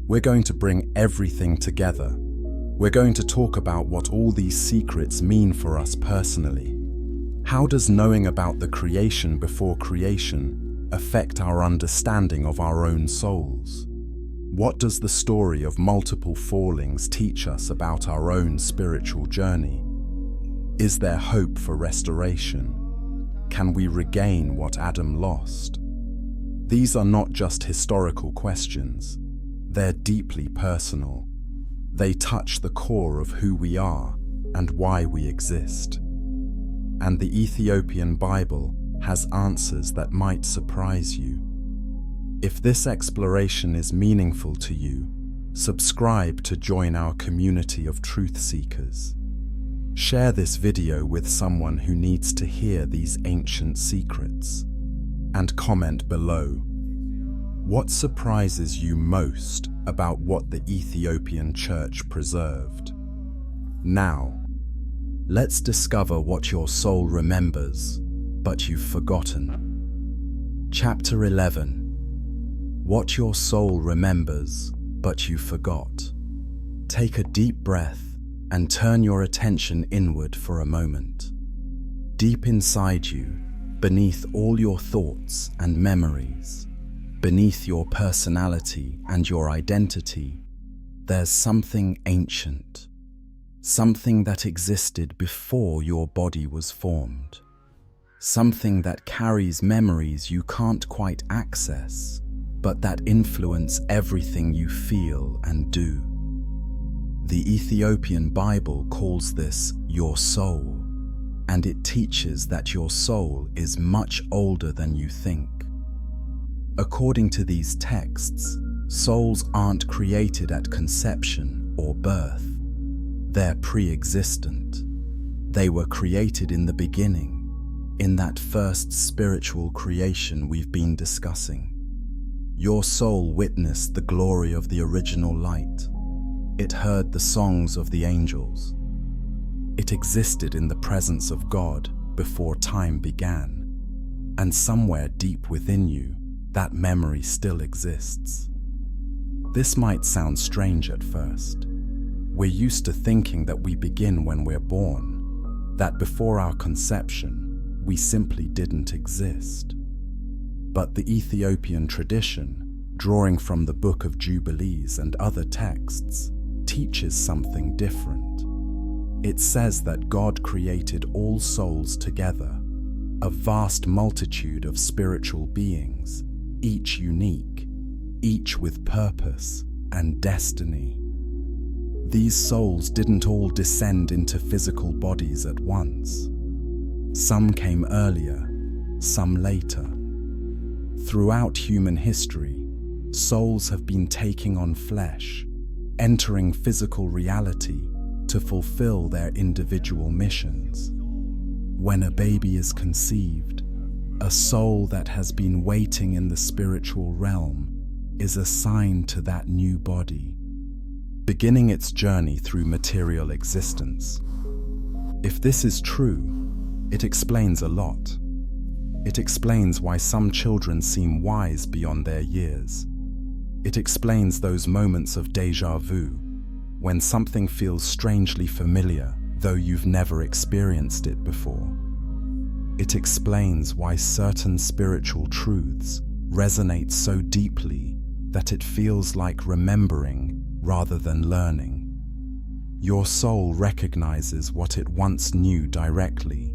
S1: we're going to bring everything together. We're going to talk about what all these secrets mean for us personally. How does knowing about the creation before creation affect our understanding of our own souls? What does the story of multiple fallings teach us about our own spiritual journey? Is there hope for restoration? Can we regain what Adam lost? These are not just historical questions. They're deeply personal. They touch the core of who we are and why we exist. And the Ethiopian Bible has answers that might surprise you. If this exploration is meaningful to you, subscribe to join our community of truth seekers. Share this video with someone who needs to hear these ancient secrets. And comment below. What surprises you most about what the Ethiopian Church preserved? Now, let's discover what your soul remembers, but you've forgotten. Chapter 11. What your soul remembers, but you forgot. Take a deep breath and turn your attention inward for a moment. Deep inside you, beneath all your thoughts and memories, beneath your personality and your identity, there's something ancient, something that existed before your body was formed, something that carries memories you can't quite access, but that influence everything you feel and do. The Ethiopian Bible calls this your soul, and it teaches that your soul is much older than you think. According to these texts, souls aren't created at conception or birth. They're pre-existent. They were created in the beginning, in that first spiritual creation we've been discussing. Your soul witnessed the glory of the original light. It heard the songs of the angels. It existed in the presence of God before time began. And somewhere deep within you, that memory still exists. This might sound strange at first. We're used to thinking that we begin when we're born, that before our conception, we simply didn't exist. But the Ethiopian tradition, drawing from the Book of Jubilees and other texts, teaches something different. It says that God created all souls together, a vast multitude of spiritual beings, each unique, each with purpose and destiny. These souls didn't all descend into physical bodies at once. Some came earlier, some later. Throughout human history, souls have been taking on flesh, entering physical reality to fulfill their individual missions. When a baby is conceived, a soul that has been waiting in the spiritual realm is assigned to that new body, beginning its journey through material existence. If this is true, it explains a lot. It explains why some children seem wise beyond their years. It explains those moments of déjà vu, when something feels strangely familiar, though you've never experienced it before. It explains why certain spiritual truths resonate so deeply that it feels like remembering rather than learning. Your soul recognizes what it once knew directly.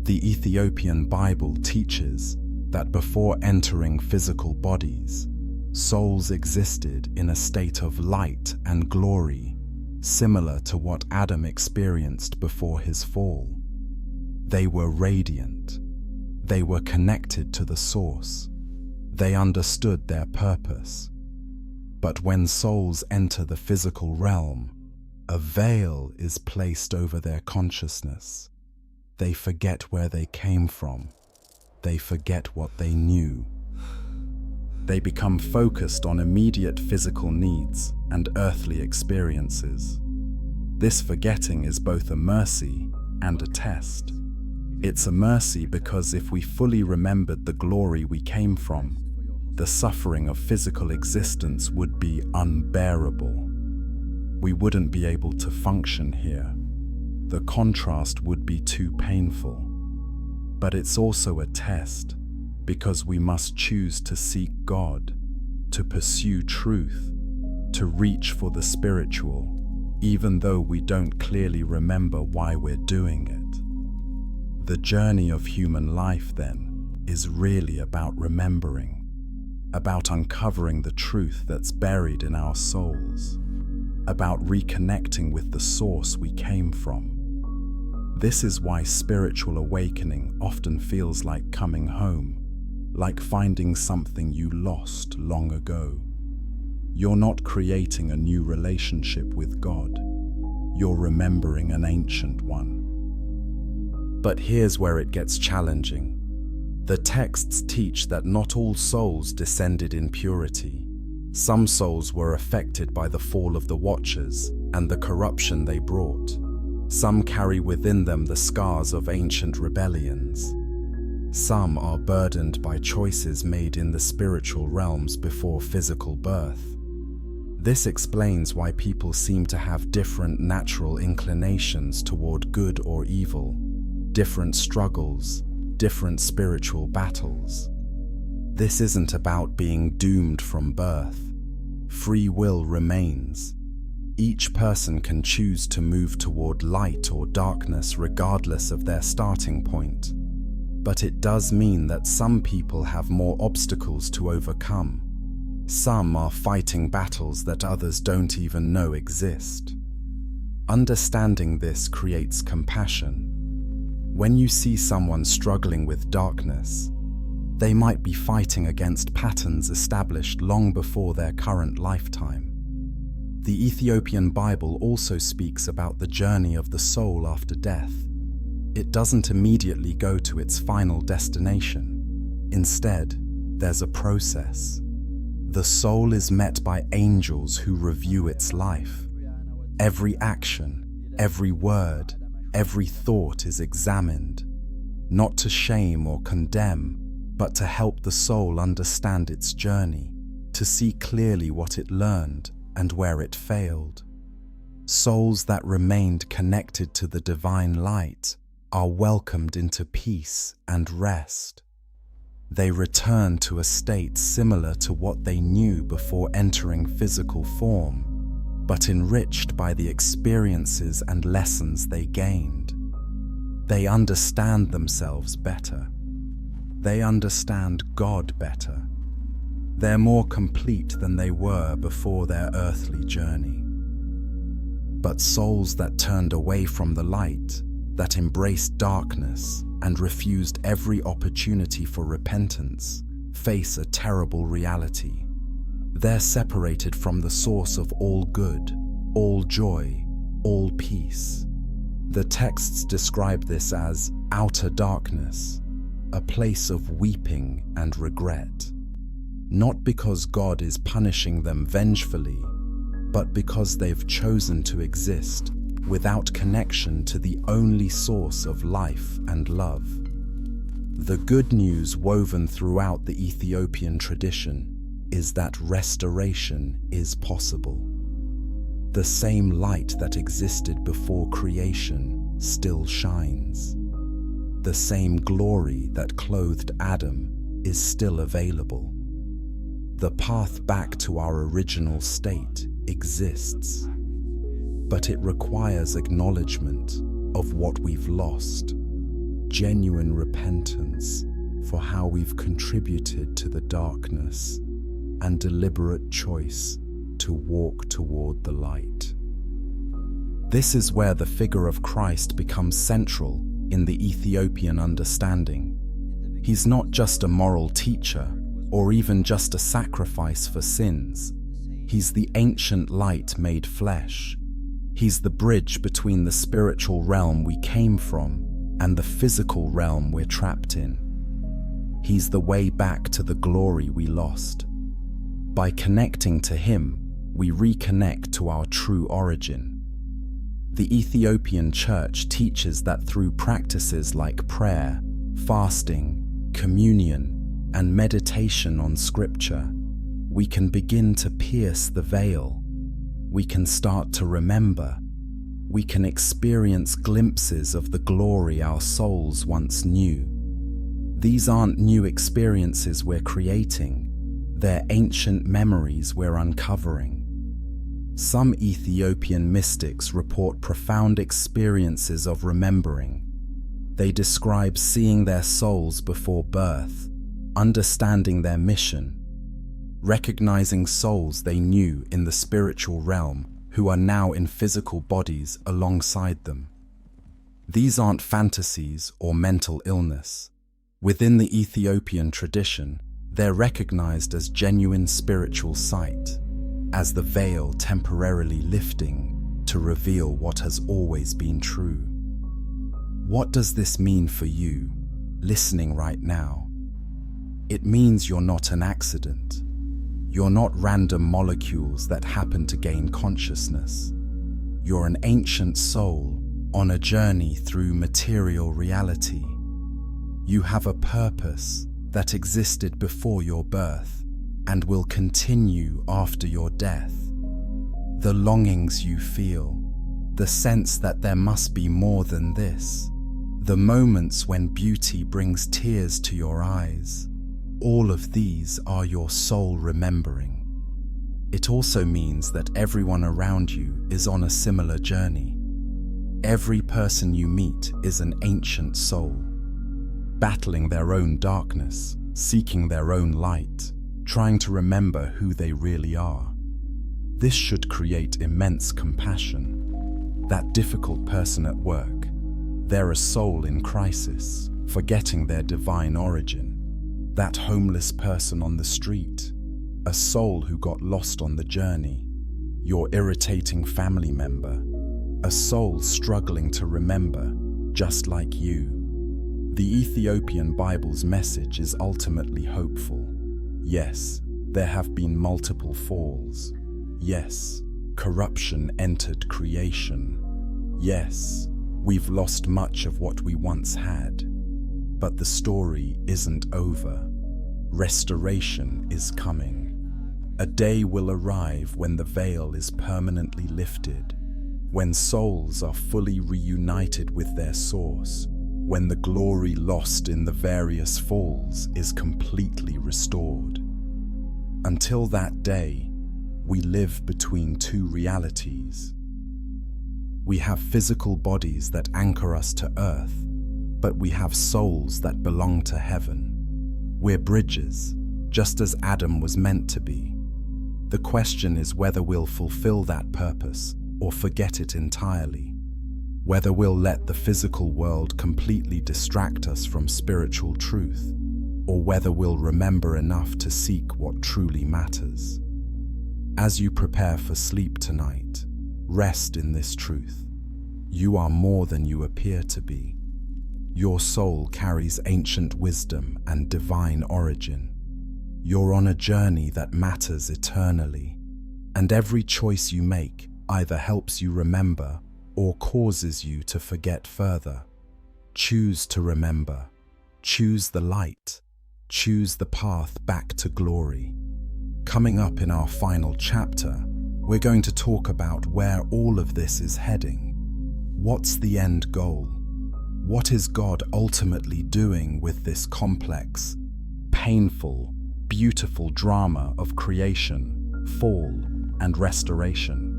S1: The Ethiopian Bible teaches that before entering physical bodies, souls existed in a state of light and glory, similar to what Adam experienced before his fall. They were radiant. They were connected to the source. They understood their purpose. But when souls enter the physical realm, a veil is placed over their consciousness. They forget where they came from. They forget what they knew. They become focused on immediate physical needs and earthly experiences. This forgetting is both a mercy and a test. It's a mercy because if we fully remembered the glory we came from, the suffering of physical existence would be unbearable. We wouldn't be able to function here. The contrast would be too painful. But it's also a test, because we must choose to seek God, to pursue truth, to reach for the spiritual, even though we don't clearly remember why we're doing it. The journey of human life, then, is really about remembering, about uncovering the truth that's buried in our souls, about reconnecting with the source we came from. This is why spiritual awakening often feels like coming home, like finding something you lost long ago. You're not creating a new relationship with God. You're remembering an ancient one. But here's where it gets challenging. The texts teach that not all souls descended in purity. Some souls were affected by the fall of the Watchers and the corruption they brought. Some carry within them the scars of ancient rebellions. Some are burdened by choices made in the spiritual realms before physical birth. This explains why people seem to have different natural inclinations toward good or evil, different struggles, different spiritual battles. This isn't about being doomed from birth. Free will remains. Each person can choose to move toward light or darkness regardless of their starting point. But it does mean that some people have more obstacles to overcome. Some are fighting battles that others don't even know exist. Understanding this creates compassion. When you see someone struggling with darkness, they might be fighting against patterns established long before their current lifetime. The Ethiopian Bible also speaks about the journey of the soul after death. It doesn't immediately go to its final destination. Instead, there's a process. The soul is met by angels who review its life. Every action, every word, every thought is examined, not to shame or condemn, but to help the soul understand its journey, to see clearly what it learned and where it failed. Souls that remained connected to the divine light are welcomed into peace and rest. They return to a state similar to what they knew before entering physical form. but enriched by the experiences and lessons they gained. They understand themselves better. They understand God better. They're more complete than they were before their earthly journey. But souls that turned away from the light, that embraced darkness and refused every opportunity for repentance, face a terrible reality. They're separated from the source of all good, all joy, all peace. The texts describe this as outer darkness, a place of weeping and regret. Not because God is punishing them vengefully, but because they've chosen to exist without connection to the only source of life and love. The good news woven throughout the Ethiopian tradition is that restoration is possible. The same light that existed before creation still shines. The same glory that clothed Adam is still available. The path back to our original state exists, but it requires acknowledgement of what we've lost, genuine repentance for how we've contributed to the darkness, and deliberate choice to walk toward the light. This is where the figure of Christ becomes central in the Ethiopian understanding. He's not just a moral teacher or even just a sacrifice for sins. He's the ancient light made flesh. He's the bridge between the spiritual realm we came from and the physical realm we're trapped in. He's the way back to the glory we lost. By connecting to him, we reconnect to our true origin. The Ethiopian Church teaches that through practices like prayer, fasting, communion, and meditation on Scripture, we can begin to pierce the veil. We can start to remember. We can experience glimpses of the glory our souls once knew. These aren't new experiences we're creating. They're ancient memories we're uncovering. Some Ethiopian mystics report profound experiences of remembering. They describe seeing their souls before birth, understanding their mission, recognizing souls they knew in the spiritual realm who are now in physical bodies alongside them. These aren't fantasies or mental illness. Within the Ethiopian tradition, they're recognized as genuine spiritual sight, as the veil temporarily lifting to reveal what has always been true. What does this mean for you, listening right now? It means you're not an accident. You're not random molecules that happen to gain consciousness. You're an ancient soul on a journey through material reality. You have a purpose that existed before your birth and will continue after your death. The longings you feel, the sense that there must be more than this, the moments when beauty brings tears to your eyes, all of these are your soul remembering. It also means that everyone around you is on a similar journey. Every person you meet is an ancient soul, battling their own darkness, seeking their own light, trying to remember who they really are. This should create immense compassion. That difficult person at work, they're a soul in crisis, forgetting their divine origin. That homeless person on the street, a soul who got lost on the journey. Your irritating family member, a soul struggling to remember, just like you. The Ethiopian Bible's message is ultimately hopeful. Yes, there have been multiple falls. Yes, corruption entered creation. Yes, we've lost much of what we once had. But the story isn't over. Restoration is coming. A day will arrive when the veil is permanently lifted, when souls are fully reunited with their source, when the glory lost in the various falls is completely restored. Until that day, we live between two realities. We have physical bodies that anchor us to earth, but we have souls that belong to heaven. We're bridges, just as Adam was meant to be. The question is whether we'll fulfill that purpose or forget it entirely. Whether we'll let the physical world completely distract us from spiritual truth, or whether we'll remember enough to seek what truly matters. As you prepare for sleep tonight, rest in this truth. You are more than you appear to be. Your soul carries ancient wisdom and divine origin. You're on a journey that matters eternally, and every choice you make either helps you remember or causes you to forget further. Choose to remember. Choose the light. Choose the path back to glory. Coming up in our final chapter, we're going to talk about where all of this is heading. What's the end goal? What is God ultimately doing with this complex, painful, beautiful drama of creation, fall, and restoration?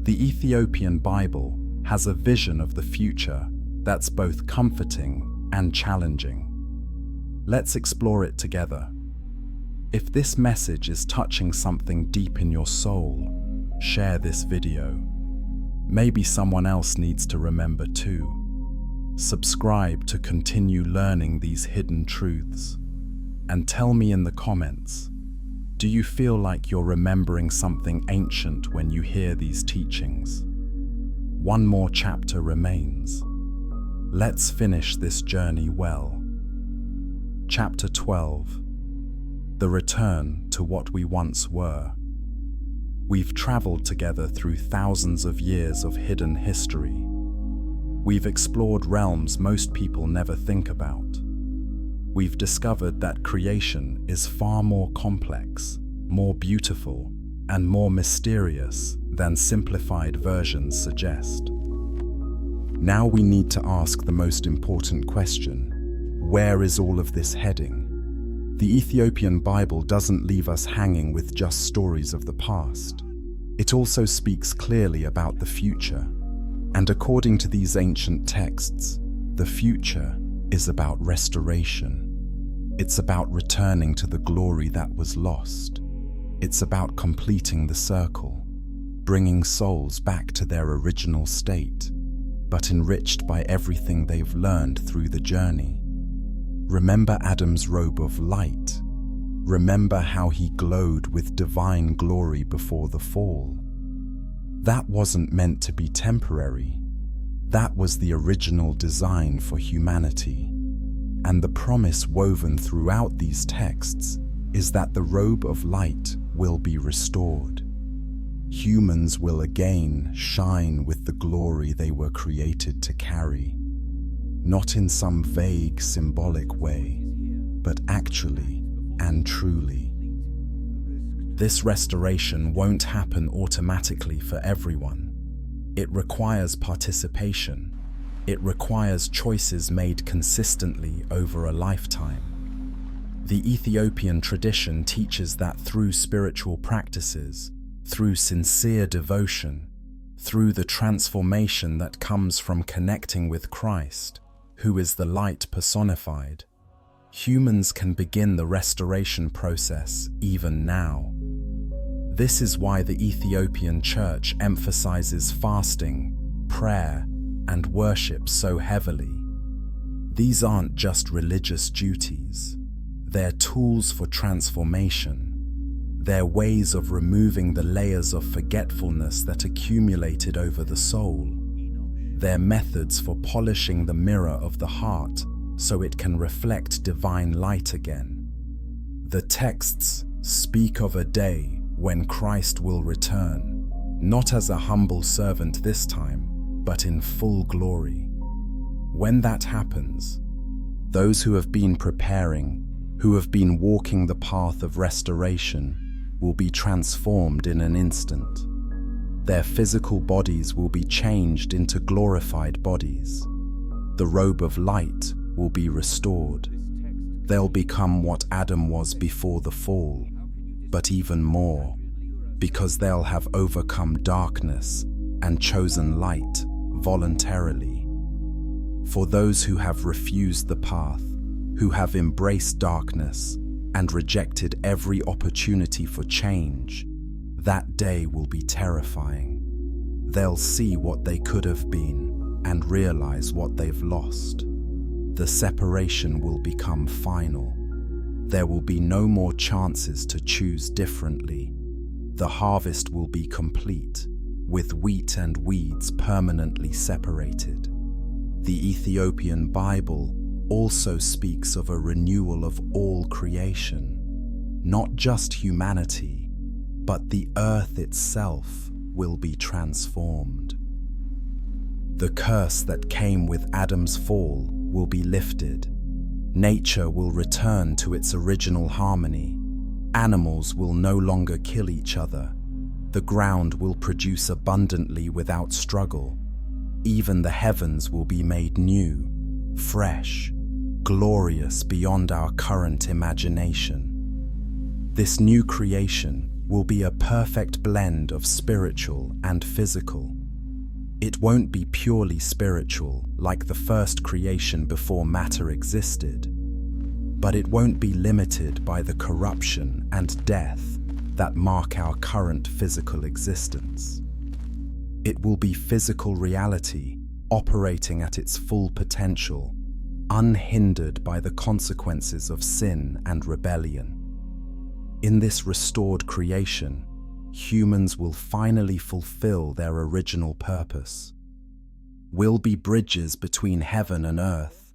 S1: The Ethiopian Bible has a vision of the future that's both comforting and challenging. Let's explore it together. If this message is touching something deep in your soul, share this video. Maybe someone else needs to remember too. Subscribe to continue learning these hidden truths. And tell me in the comments, do you feel like you're remembering something ancient when you hear these teachings? One more chapter remains. Let's finish this journey well. Chapter 12. The return to what we once were. We've traveled together through thousands of years of hidden history. We've explored realms most people never think about. We've discovered that creation is far more complex, more beautiful, and more mysterious than simplified versions suggest. Now we need to ask the most important question: where is all of this heading? The Ethiopian Bible doesn't leave us hanging with just stories of the past. It also speaks clearly about the future. And according to these ancient texts, the future is about restoration. It's about returning to the glory that was lost. It's about completing the circle, bringing souls back to their original state, but enriched by everything they've learned through the journey. Remember Adam's robe of light. Remember how he glowed with divine glory before the fall. That wasn't meant to be temporary. That was the original design for humanity. And the promise woven throughout these texts is that the robe of light will be restored. Humans will again shine with the glory they were created to carry. Not in some vague, symbolic way, but actually and truly. This restoration won't happen automatically for everyone. It requires participation. It requires choices made consistently over a lifetime. The Ethiopian tradition teaches that through spiritual practices, through sincere devotion, through the transformation that comes from connecting with Christ, who is the light personified, humans can begin the restoration process even now. This is why the Ethiopian Church emphasizes fasting, prayer, and worship so heavily. These aren't just religious duties. They're tools for transformation. They're ways of removing the layers of forgetfulness that accumulated over the soul. They're methods for polishing the mirror of the heart so it can reflect divine light again. The texts speak of a day when Christ will return, not as a humble servant this time, but in full glory. When that happens, those who have been preparing, who have been walking the path of restoration, will be transformed in an instant. Their physical bodies will be changed into glorified bodies. The robe of light will be restored. They'll become what Adam was before the fall, but even more. because they'll have overcome darkness and chosen light voluntarily. For those who have refused the path, who have embraced darkness and rejected every opportunity for change, that day will be terrifying. They'll see what they could have been and realize what they've lost. The separation will become final. There will be no more chances to choose differently. The harvest will be complete, with wheat and weeds permanently separated. The Ethiopian Bible also speaks of a renewal of all creation, not just humanity, but the earth itself will be transformed. The curse that came with Adam's fall will be lifted. Nature will return to its original harmony. Animals will no longer kill each other. The ground will produce abundantly without struggle. Even the heavens will be made new, fresh, glorious beyond our current imagination. This new creation will be a perfect blend of spiritual and physical. It won't be purely spiritual like the first creation before matter existed, but it won't be limited by the corruption and death that mark our current physical existence. It will be physical reality operating at its full potential, unhindered by the consequences of sin and rebellion. In this restored creation, humans will finally fulfill their original purpose. We'll be bridges between heaven and earth,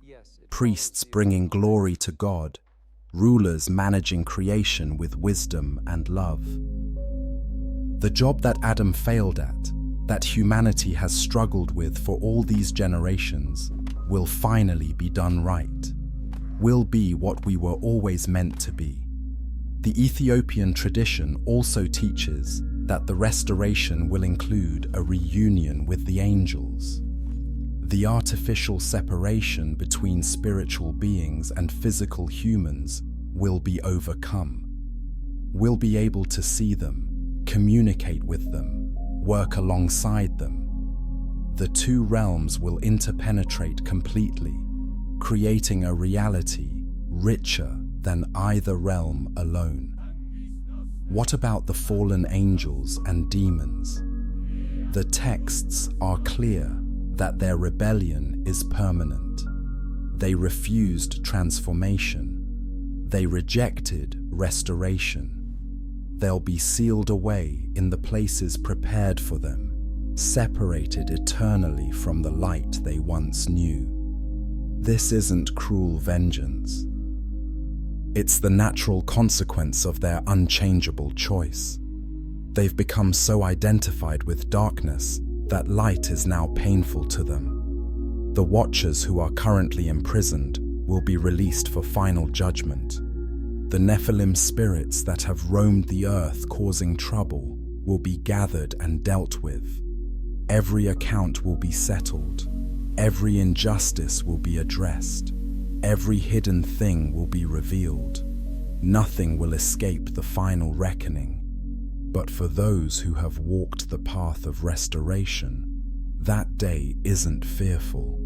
S1: priests bringing glory to God, rulers managing creation with wisdom and love. The job that Adam failed at, that humanity has struggled with for all these generations, will finally be done right. We'll be what we were always meant to be. The Ethiopian tradition also teaches that the restoration will include a reunion with the angels. The artificial separation between spiritual beings and physical humans will be overcome. We'll be able to see them, communicate with them, work alongside them. The two realms will interpenetrate completely, creating a reality richer than either realm alone. What about the fallen angels and demons? The texts are clear that their rebellion is permanent. They refused transformation. They rejected restoration. They'll be sealed away in the places prepared for them, separated eternally from the light they once knew. This isn't cruel vengeance. It's the natural consequence of their unchangeable choice. They've become so identified with darkness that light is now painful to them. The watchers who are currently imprisoned will be released for final judgment. The Nephilim spirits that have roamed the earth causing trouble will be gathered and dealt with. Every account will be settled. Every injustice will be addressed. Every hidden thing will be revealed. Nothing will escape the final reckoning. But for those who have walked the path of restoration, that day isn't fearful.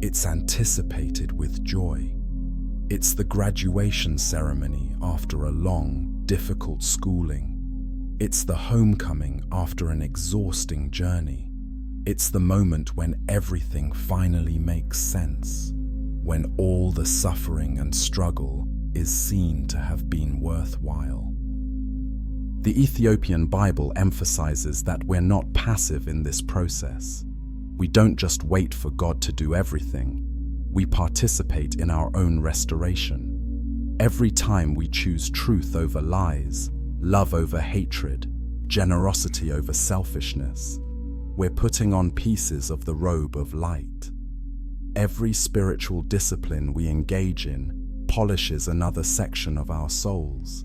S1: It's anticipated with joy. It's the graduation ceremony after a long, difficult schooling. It's the homecoming after an exhausting journey. It's the moment when everything finally makes sense, when all the suffering and struggle is seen to have been worthwhile. The Ethiopian Bible emphasizes that we're not passive in this process. We don't just wait for God to do everything. We participate in our own restoration. Every time we choose truth over lies, love over hatred, generosity over selfishness, we're putting on pieces of the robe of light. Every spiritual discipline we engage in polishes another section of our souls.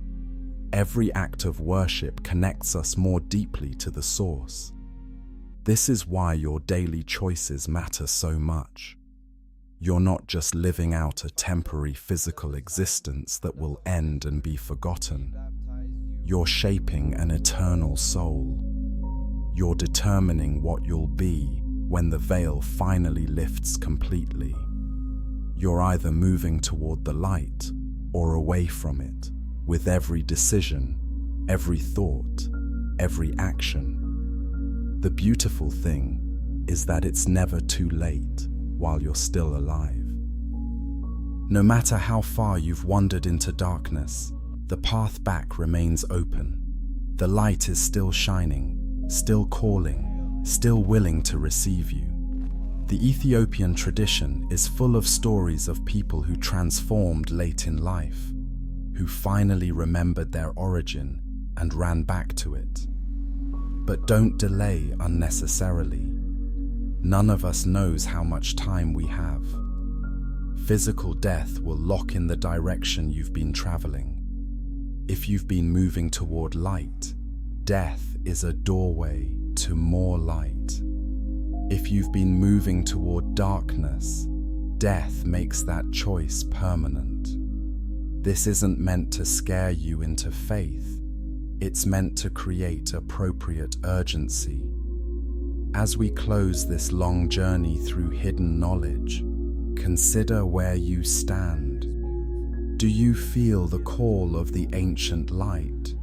S1: Every act of worship connects us more deeply to the source. This is why your daily choices matter so much. You're not just living out a temporary physical existence that will end and be forgotten. You're shaping an eternal soul. You're determining what you'll be when the veil finally lifts completely. You're either moving toward the light or away from it, with every decision, every thought, every action. The beautiful thing is that it's never too late while you're still alive. No matter how far you've wandered into darkness, the path back remains open. The light is still shining, still calling, still willing to receive you. The Ethiopian tradition is full of stories of people who transformed late in life, who finally remembered their origin and ran back to it. But don't delay unnecessarily. None of us knows how much time we have. Physical death will lock in the direction you've been traveling. If you've been moving toward light, death is a doorway to more light. If you've been moving toward darkness, death makes that choice permanent. This isn't meant to scare you into faith. It's meant to create appropriate urgency. As we close this long journey through hidden knowledge, consider where you stand. Do you feel the call of the ancient light?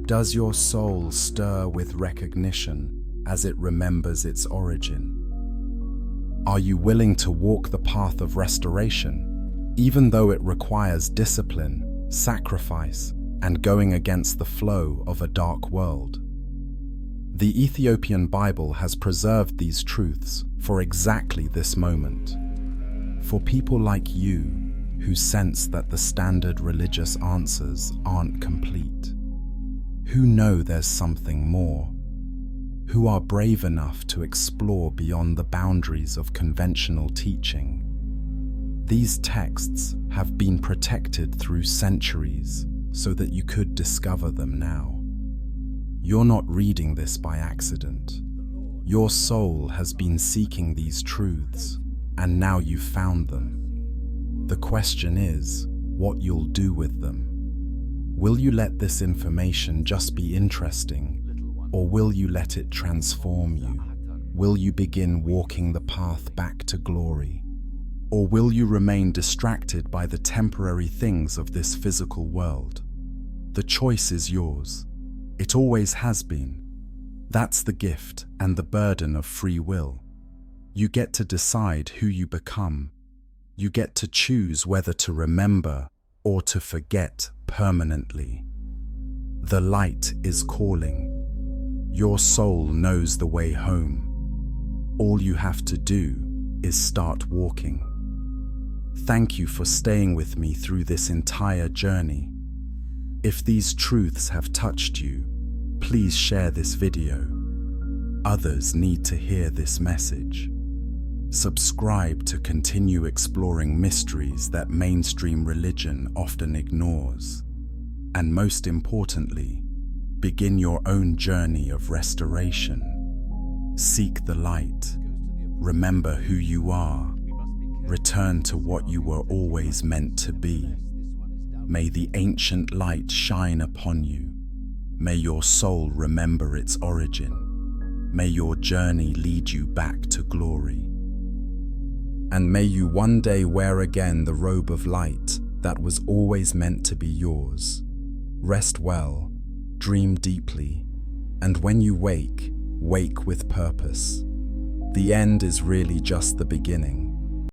S1: Does your soul stir with recognition as it remembers its origin? Are you willing to walk the path of restoration, even though it requires discipline, sacrifice, and going against the flow of a dark world? The Ethiopian Bible has preserved these truths for exactly this moment. For people like you who sense that the standard religious answers aren't complete, who know there's something more, who are brave enough to explore beyond the boundaries of conventional teaching. These texts have been protected through centuries so that you could discover them now. You're not reading this by accident. Your soul has been seeking these truths, and now you've found them. The question is, what you'll do with them. Will you let this information just be interesting, or will you let it transform you? Will you begin walking the path back to glory? Or will you remain distracted by the temporary things of this physical world? The choice is yours. It always has been. That's the gift and the burden of free will. You get to decide who you become. You get to choose whether to remember or to forget permanently. The light is calling. Your soul knows the way home. All you have to do is start walking. Thank you for staying with me through this entire journey. If these truths have touched you, please share this video. Others need to hear this message. Subscribe to continue exploring mysteries that mainstream religion often ignores. And most importantly, begin your own journey of restoration. Seek the light. Remember who you are. Return to what you were always meant to be. May the ancient light shine upon you. May your soul remember its origin. May your journey lead you back to glory. And may you one day wear again the robe of light that was always meant to be yours. Rest well, dream deeply, and when you wake, wake with purpose. The end is really just the beginning.